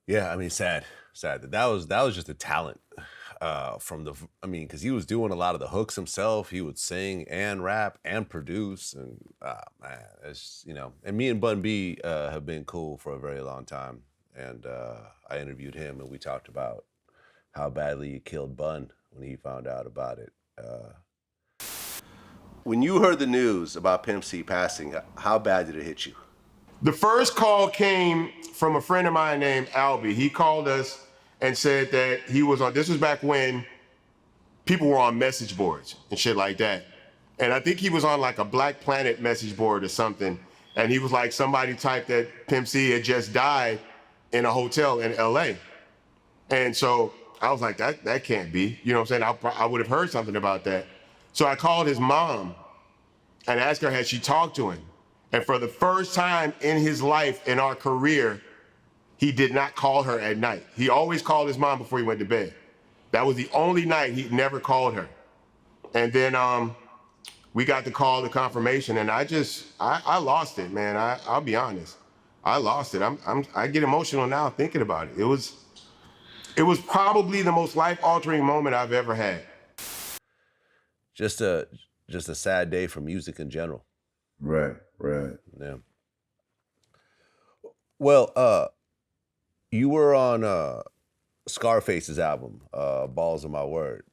Yeah, I mean, sad that was just a talent from the. I mean, because he was doing a lot of the hooks himself. He would sing and rap and produce, and man, it's And me and Bun B have been cool for a very long time, and I interviewed him, and we talked about how badly he killed Bun when he found out about it. When you heard the news about Pimp C passing, how bad did it hit you? The first call came from a friend of mine named Albie. He called us and said that he was on, this was back when people were on message boards and shit like that. And I think he was on like a Black Planet message board or something. And he was like, somebody typed that Pimp C had just died in a hotel in LA. And so I was like, that can't be. You know what I'm saying? I would have heard something about that. So I called his mom and asked her, had she talked to him? And for the first time in his life, in our career, he did not call her at night. He always called his mom before he went to bed. That was the only night he never called her. And then we got the call, the confirmation, and I lost it, man. I'll be honest. I lost it. I get emotional now thinking about it. It was probably the most life-altering moment I've ever had. Just a sad day for music in general. Right. Yeah. Well, you were on Scarface's album, Balls of My Word,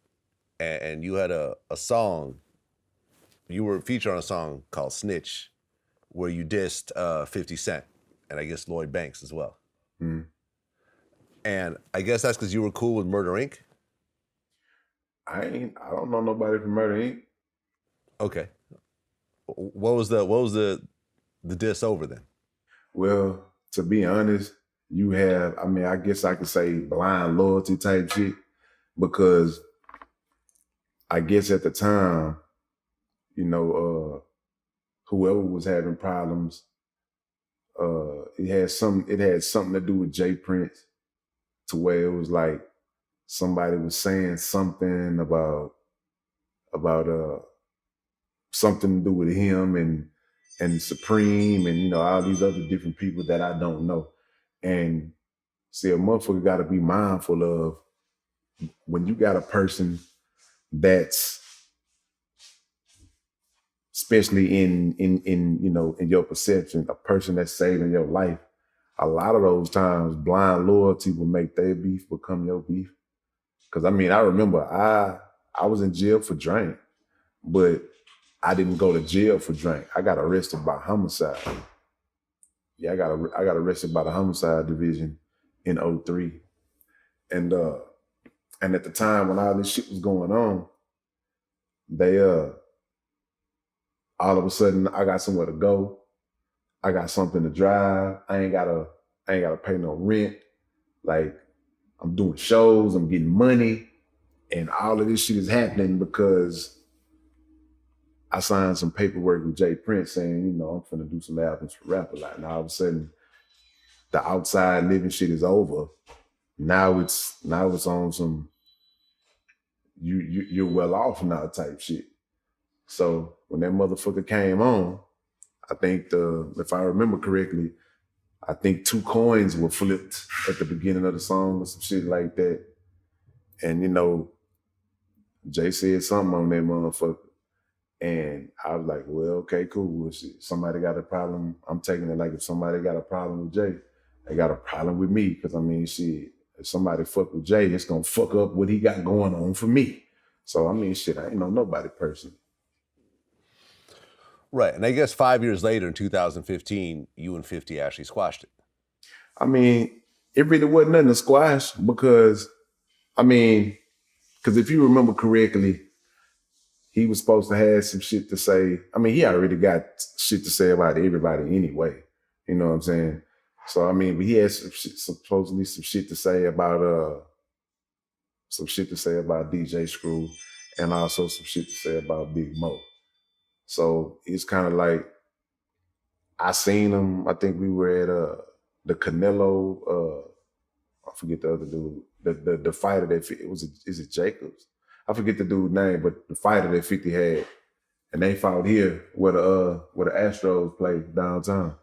and you had a song. You were featured on a song called Snitch, where you dissed 50 Cent, and I guess Lloyd Banks as well. Mm. And I guess that's because you were cool with Murder Inc. I don't know nobody from Murder Inc. Okay. What was the diss over then? Well, to be honest, you have, I guess I could say blind loyalty type shit, because I guess at the time, whoever was having problems, it had something to do with Jay Prince, to where it was like somebody was saying something about something to do with him and Supreme and all these other different people that I don't know. And see, a motherfucker got to be mindful of when you got a person that's, especially in your perception, a person that's saving your life. A lot of those times, blind loyalty will make their beef become your beef. Because I remember I was in jail for drink, but I didn't go to jail for drink. I got arrested by homicide. Yeah, I got arrested by the homicide division in 2003. And at the time when all this shit was going on, they all of a sudden I got somewhere to go. I got something to drive. I ain't gotta pay no rent. Like, I'm doing shows, I'm getting money, and all of this shit is happening because I signed some paperwork with Jay Prince saying, I'm finna do some albums for Rap A Lot. And all of a sudden, the outside living shit is over. Now it's on some you're well off now type shit. So when that motherfucker came on, I think if I remember correctly, I think 2 coins were flipped at the beginning of the song or some shit like that. And Jay said something on that motherfucker. And I was like, well, okay, cool. Well, shit, somebody got a problem. I'm taking it like if somebody got a problem with Jay, they got a problem with me. Because shit, if somebody fuck with Jay, it's gonna fuck up what he got going on for me. So shit, I ain't know nobody personally. Right. And I guess 5 years later, in 2015, you and 50 actually squashed it. It really wasn't nothing to squash because if you remember correctly, he was supposed to have some shit to say. He already got shit to say about everybody anyway. You know what I'm saying? So, but he had supposedly some shit to say about DJ Screw. and also some shit to say about Big Mo. So it's kind of like I seen him. I think we were at the Canelo. I forget the other dude. The fighter that it was. Is it Jacobs? I forget the dude's name, but the fighter that 50 had, and they fought here where the Astros play downtown.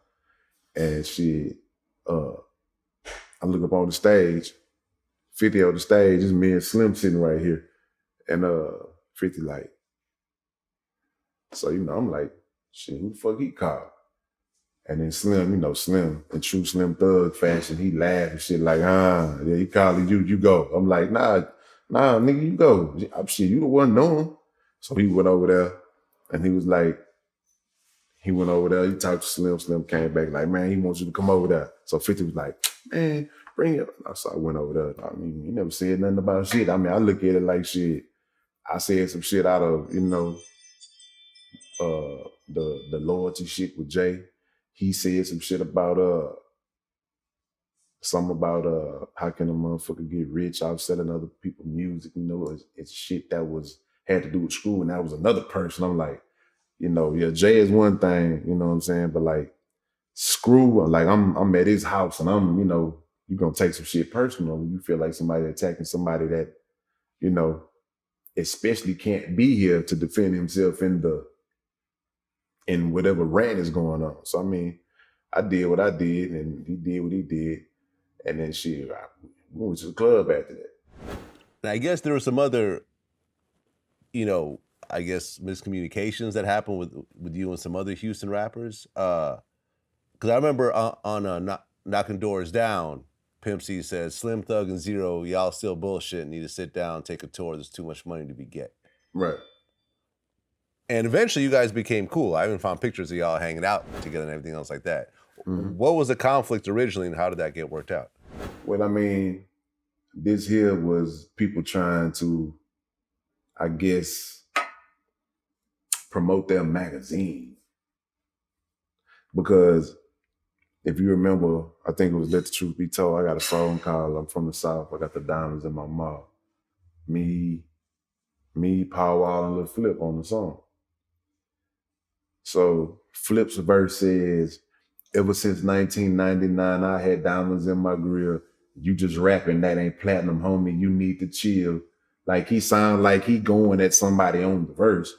And shit, I look up on the stage, 50 on the stage, it's me and Slim sitting right here. And 50 like, so I'm like, shit, who the fuck he called? And then Slim, Slim, in true Slim Thug fashion, he laughed and shit like, yeah, he calling you go. I'm like, nah, nigga, you go. Shit, you the one knowing. So he went over there and he was like, he went over there, he talked to Slim, Slim came back like, man, he wants you to come over there. So 50 was like, man, bring it. So I went over there. I mean, he never said nothing about shit. I mean, I look at it like shit. I said some shit out of, the loyalty shit with Jay. He said some shit about something about how can a motherfucker get rich off selling other people's music, it's shit that had to do with school, and that was another person. I'm like, yeah, Jay is one thing, you know what I'm saying? But like Screw, like I'm at his house and I'm, you're gonna take some shit personal when you feel like somebody attacking somebody that, especially can't be here to defend himself in whatever rant is going on. So I mean, I did what I did and he did what he did. And then shit, we went to the club after that. And I guess there were some other, I guess miscommunications that happened with you and some other Houston rappers. Because I remember on Knocking Doors Down, Pimp C says, Slim Thug and Zero, y'all still bullshit, need to sit down, take a tour, there's too much money to be get. Right. And eventually you guys became cool. I even found pictures of y'all hanging out together and everything else like that. Mm-hmm. What was the conflict originally and how did that get worked out? Well, I mean, this here was people trying to, I guess, promote their magazine. Because if you remember, I think it was Let the Truth Be Told, I got a song called I'm From the South, I Got the Diamonds in My Mouth. Me, Power Wall, and Lil Flip on the song. So Flip's verse says, ever since 1999, I had diamonds in my grill. You just rapping, that ain't platinum, homie, you need to chill. Like he sound like he going at somebody on the verse.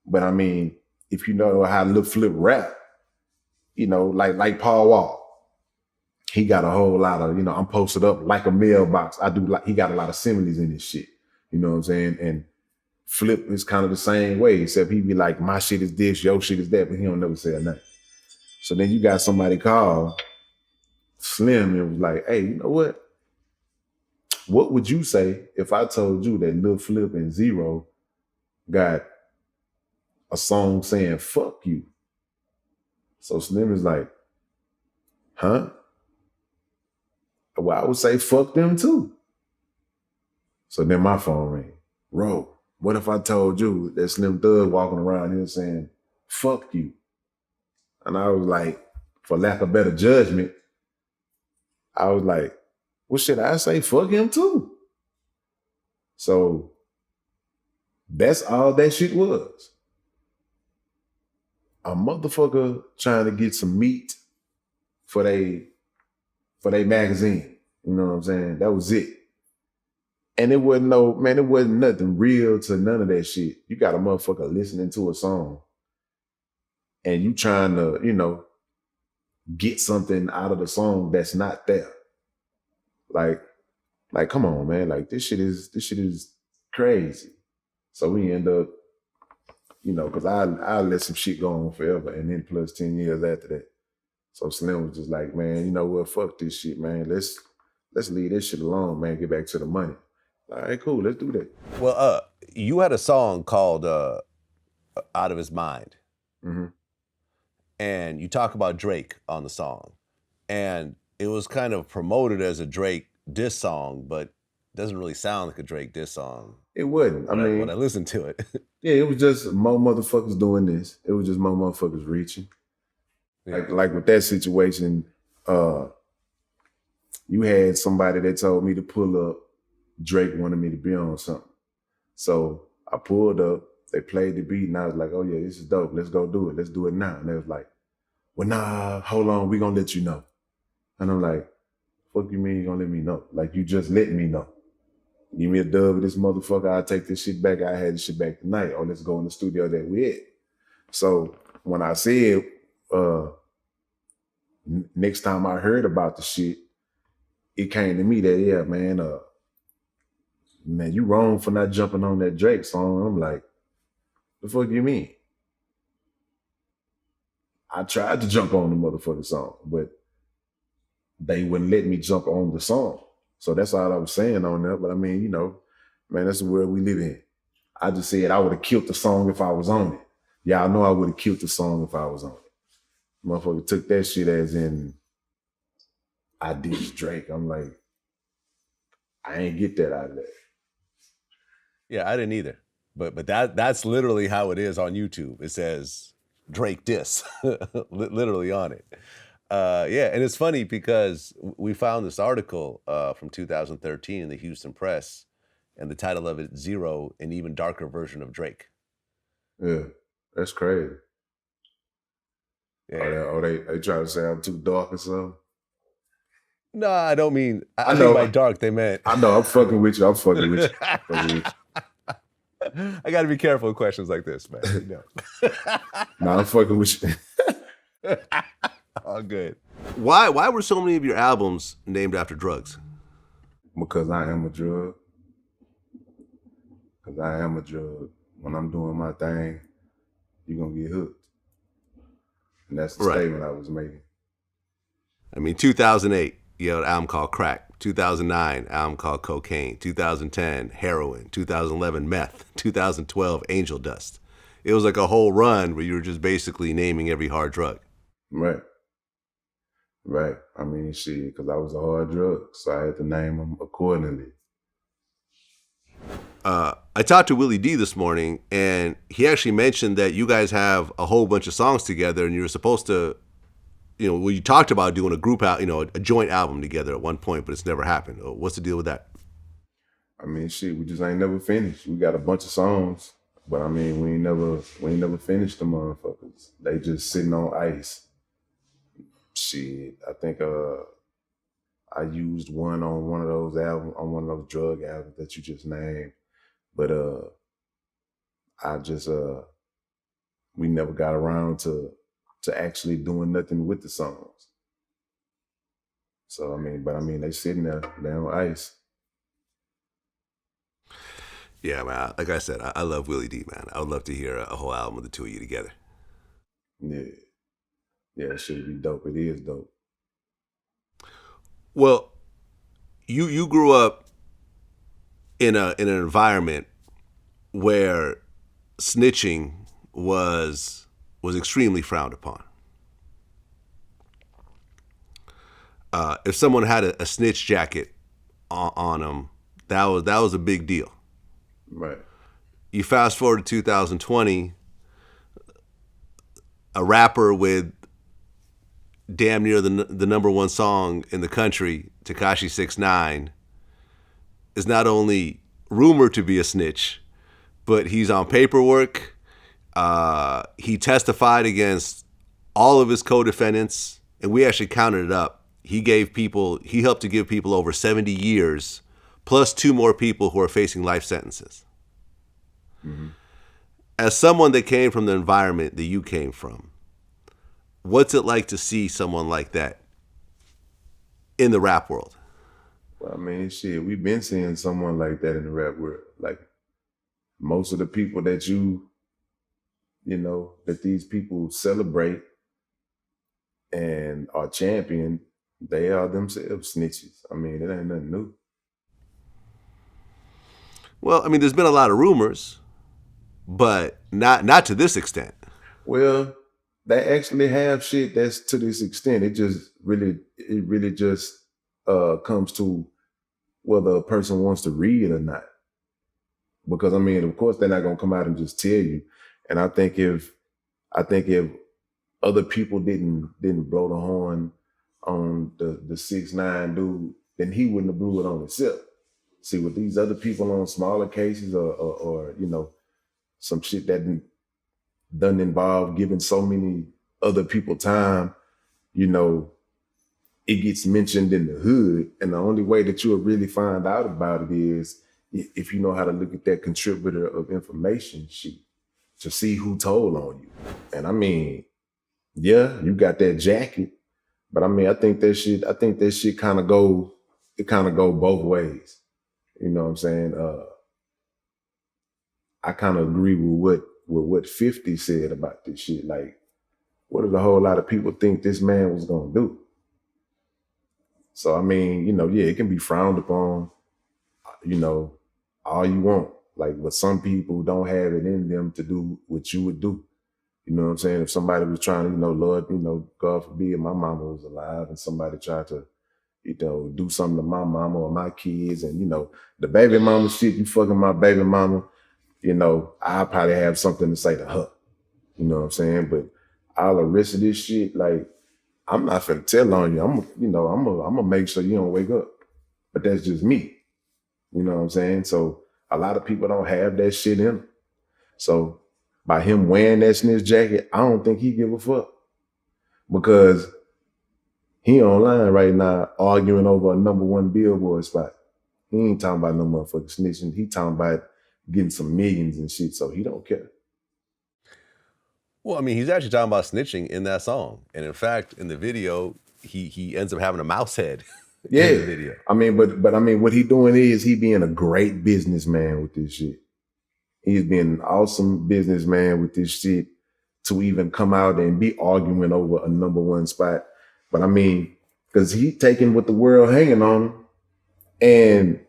But I mean, if you know how Lil Flip rap, like Paul Wall, he got a whole lot of, I'm posted up like a mailbox. He got a lot of similes in his shit. You know what I'm saying? And Flip is kind of the same way, except he be like, my shit is this, your shit is that, but he don't never say a name. So then you got somebody called Slim and was like, hey, you know what? What would you say if I told you that Lil Flip and Zero got a song saying, fuck you? So Slim is like, huh? Well, I would say fuck them too. So then my phone rang. Ro, what if I told you that Slim Thug walking around here saying, fuck you? And I was like, for lack of better judgment, I was like, well, should I say fuck him too? So that's all that shit was. A motherfucker trying to get some meat for they magazine. You know what I'm saying? That was it. And it wasn't nothing real to none of that shit. You got a motherfucker listening to a song and you trying to, get something out of the song that's not there. Like, come on, man. Like this shit is crazy. So we end up, because I let some shit go on forever and then plus 10 years after that. So Slim was just like, man, you know what? Fuck this shit, man. Let's leave this shit alone, man. Get back to the money. All right, cool. Let's do that. Well, you had a song called Out of His Mind. Mm-hmm. And you talk about Drake on the song. And it was kind of promoted as a Drake diss song, but it doesn't really sound like a Drake diss song. It wouldn't. When I listened to it. Yeah, it was just more motherfuckers doing this. It was just more motherfuckers reaching. Yeah. Like with that situation, you had somebody that told me to pull up. Drake wanted me to be on something. So I pulled up, they played the beat, and I was like, oh yeah, this is dope. Let's go do it. Let's do it now. And they was like, well, nah, hold on, we gonna let you know. And I'm like, fuck you mean you gonna let me know? Like, you just let me know. Give me a dub of this motherfucker, I'll take this shit back. I had this shit back tonight. Or let's go in the studio that we at. So when I said, next time I heard about the shit, it came to me that, yeah, man, you wrong for not jumping on that Drake song. I'm like, the fuck you mean? I tried to jump on the motherfucking song, but they wouldn't let me jump on the song. So that's all I was saying on that. But I mean, you know, man, that's the world we live in. I just said I would have killed the song if I was on it. Yeah, I know I would have killed the song if I was on it. Motherfucker took that shit as in I did Drake. I'm like, I ain't get that out of that. Yeah, I didn't either. But that's literally how it is on YouTube. It says Drake diss, literally on it. Yeah, and it's funny because we found this article from 2013 in the Houston Press, and the title of it, Zero, an even darker version of Drake. Yeah, that's crazy. Yeah. They try to say I'm too dark or something? No, I don't mean, I know. think by dark they meant. I know, I'm fucking with you. I'm fucking with you. I got to be careful with questions like this, man. You know. Nah, I'm fucking with you. All good. Why were so many of your albums named after drugs? Because I am a drug. Because I am a drug. When I'm doing my thing, you're going to get hooked. And that's the statement I was making. I mean, 2008, you had an album called Crack. 2009, album called Cocaine. 2010, Heroin. 2011, Meth. 2012, Angel Dust. It was like a whole run where you were just basically naming every hard drug. Right. I mean, shit, because I was a hard drug, so I had to name them accordingly. I talked to Willie D this morning, and he actually mentioned that you guys have a whole bunch of songs together, and you were supposed to, you know, you talked about doing a group out, you know, a joint album together at one point, but it's never happened. What's the deal with that? I mean, shit, we just ain't never finished. We got a bunch of songs, but I mean, we ain't never finished them motherfuckers. They just sitting on ice. Shit, I think I used one on one of those albums, on one of those drug albums that you just named. But I just we never got around to actually doing nothing with the songs. So I mean, they sitting there, they on ice. Yeah, man. Like I said, I love Willie D, man. I would love to hear a whole album with the two of you together. Yeah, it should be dope. It is dope. Well, you grew up in an environment where snitching was extremely frowned upon. If someone had a snitch jacket on them, that was a big deal. Right. You fast forward to 2020, a rapper with damn near the number one song in the country, Tekashi 6ix9ine, is not only rumored to be a snitch, but he's on paperwork. He testified against all of his co-defendants, and we actually counted it up. He helped to give people over 70 years, plus 2 more people who are facing life sentences. Mm-hmm. As someone that came from the environment that you came from, what's it like to see someone like that in the rap world? Well, I mean, shit, we've been seeing someone like that in the rap world. Like, most of the people that that these people celebrate and are champion, they are themselves snitches. I mean, it ain't nothing new. Well, I mean, there's been a lot of rumors, but not to this extent. Well, they actually have shit that's to this extent. It really just comes to whether a person wants to read it or not. Because I mean, of course, they're not gonna come out and just tell you. And I think if other people didn't blow the horn on the 6ix9ine dude, then he wouldn't have blew it on himself. See, with these other people on smaller cases or some shit that doesn't involve giving so many other people time, you know, it gets mentioned in the hood. And the only way that you'll really find out about it is if you know how to look at that contributor of information sheet to see who told on you. And I mean, yeah, you got that jacket, but I mean, I think that shit kind of go both ways. You know what I'm saying? I kind of agree with what 50 said about this shit. Like, what did a whole lot of people think this man was gonna do? So I mean, you know, yeah, it can be frowned upon, you know, all you want. Like, but some people don't have it in them to do what you would do. You know what I'm saying? If somebody was trying to, you know, Lord, you know, God forbid my mama was alive and somebody tried to, you know, do something to my mama or my kids, and, you know, the baby mama shit, you fucking my baby mama, you know, I probably have something to say to her. You know what I'm saying? But all the rest of this shit, like, I'm not finna tell on you. I'm gonna make sure you don't wake up. But that's just me. You know what I'm saying? So a lot of people don't have that shit in them. So by him wearing that snitch jacket, I don't think he give a fuck. Because he online right now arguing over a #1 Billboard spot. He ain't talking about no motherfucking snitching. He talking about getting some millions and shit, so he don't care. Well, I mean, he's actually talking about snitching in that song. And in fact, in the video, he ends up having a mouse head Yeah. in the video. I mean, but I mean, what he doing is he being a great businessman with this shit. He's being an awesome businessman with this shit to even come out and be arguing over a #1 spot. But I mean, because he taking what the world hanging on him, and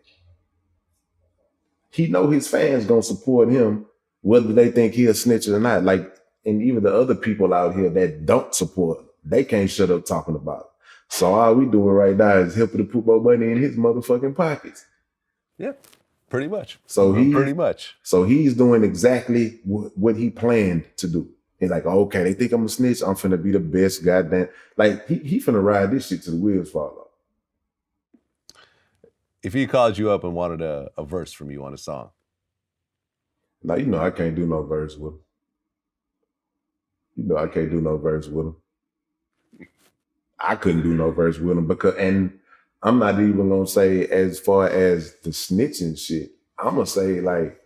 he know his fans gonna support him whether they think he a snitch or not. Like, and even the other people out here that don't support him, they can't shut up talking about it. So all we doing right now is helping to put more money in his motherfucking pockets. Yeah, pretty much. So pretty much. So he's doing exactly what he planned to do. He's like, okay, they think I'm a snitch. I'm finna be the best goddamn. Like, he finna ride this shit till the wheels fall off. If he called you up and wanted a verse from you on a song. Now, you know I can't do no verse with him. You know I can't do no verse with him. I couldn't do no verse with him because, and I'm not even gonna say as far as the snitching shit. I'm gonna say, like,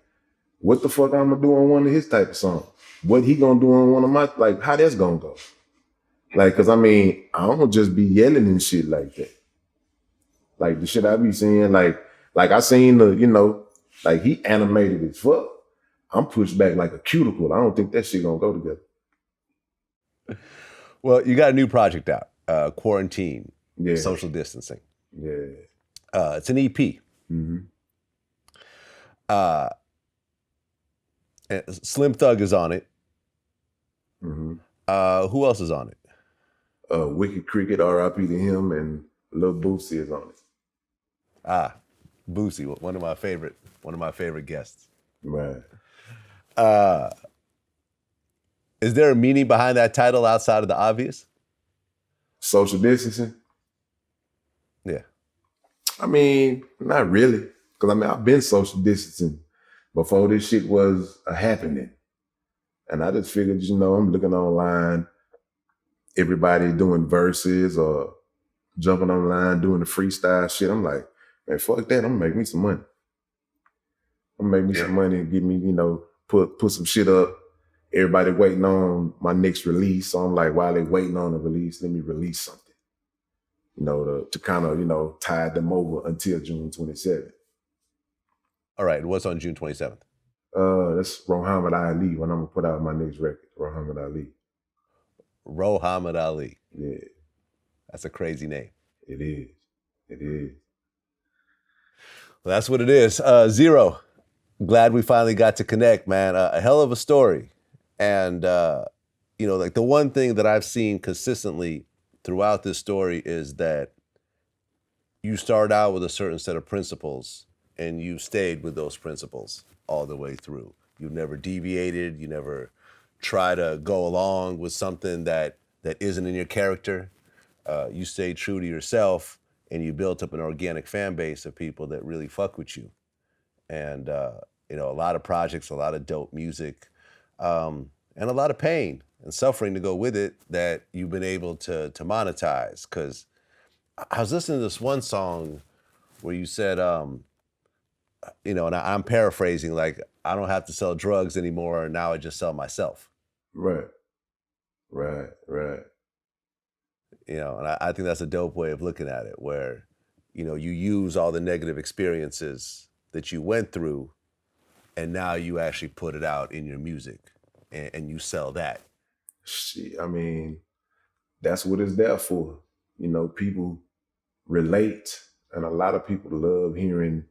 what the fuck I'm gonna do on one of his type of songs? What he gonna do on one of my, like, how that's gonna go? Like, cause I mean, I don't just be yelling and shit like that. Like the shit I be seeing, like I seen the, you know, like he animated as fuck. I'm pushed back like a cuticle. I don't think that shit gonna go together. Well, you got a new project out, Quarantine, Yeah. Social Distancing. Yeah. It's an EP. Mm-hmm. Slim Thug is on it. Mm-hmm. Who else is on it? Wicked Cricket, R.I.P. to him, and Lil Boosie is on it. Boosie, one of my favorite guests. Right. Is there a meaning behind that title outside of the obvious? Social distancing? Yeah. I mean, not really. Because I mean, I've been social distancing before this shit was a happening. And I just figured, you know, I'm looking online, everybody doing verses or jumping online doing the freestyle shit. I'm like, man, fuck that. I'm gonna make me some money. I'm gonna make me some money and get me, you know, put some shit up. Everybody waiting on my next release. So I'm like, while they waiting on the release, let me release something. You know, to kind of, you know, tide them over until June 27th. All right, and what's on June 27th? That's Muhammad Ali when I'm gonna put out my next record, Muhammad Ali. Muhammad Ali. Yeah. That's a crazy name. It is. It is. Well, that's what it is. Zero. Glad we finally got to connect, man. A hell of a story. And, you know, like the one thing that I've seen consistently throughout this story is that you start out with a certain set of principles and you stayed with those principles all the way through. You never deviated. You never try to go along with something that isn't in your character. You stayed true to yourself and you built up an organic fan base of people that really fuck with you. And You know, a lot of projects, a lot of dope music, and a lot of pain and suffering to go with it that you've been able to monetize. Because I was listening to this one song where you said, you know, and I'm paraphrasing, like, I don't have to sell drugs anymore. Now I just sell myself. Right. Right. Right. You know, and I think that's a dope way of looking at it, where, you know, you use all the negative experiences that you went through, and now you actually put it out in your music, and you sell that. Shit, I mean, that's what it's there for. You know, people relate, and a lot of people love hearing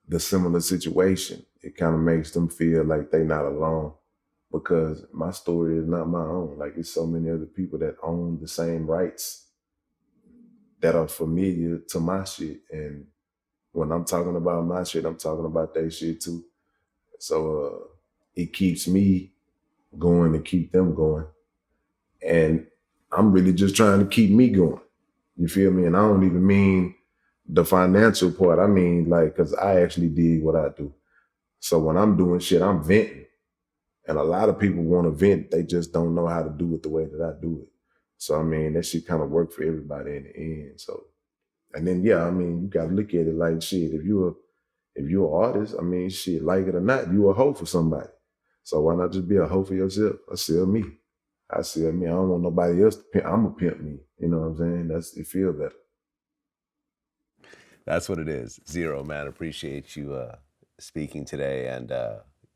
the similar situation. It kind of makes them feel like they're not alone, because my story is not my own. Like, it's so many other people that own the same rights that are familiar to my shit. And when I'm talking about my shit, I'm talking about their shit too. So it keeps me going to keep them going. And I'm really just trying to keep me going. You feel me? And I don't even mean the financial part. I mean, like, because I actually dig what I do. So when I'm doing shit, I'm venting. And a lot of people want to vent. They just don't know how to do it the way that I do it. So, I mean, that shit kind of worked for everybody in the end. So, and then, yeah, I mean, you got to look at it like, shit, if you're an artist, I mean, shit, like it or not, you a hoe for somebody. So why not just be a hoe for yourself? I sell me. I don't want nobody else to pimp. I'm a pimp me. You know what I'm saying? It feel better. That's what it is. Zero, man. Appreciate you speaking today. And,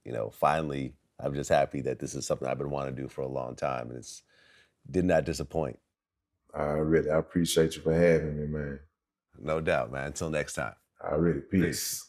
you know, finally, I'm just happy that this is something I've been wanting to do for a long time. And it's did not disappoint. I appreciate you for having me, man. No doubt, man. Until next time. Peace.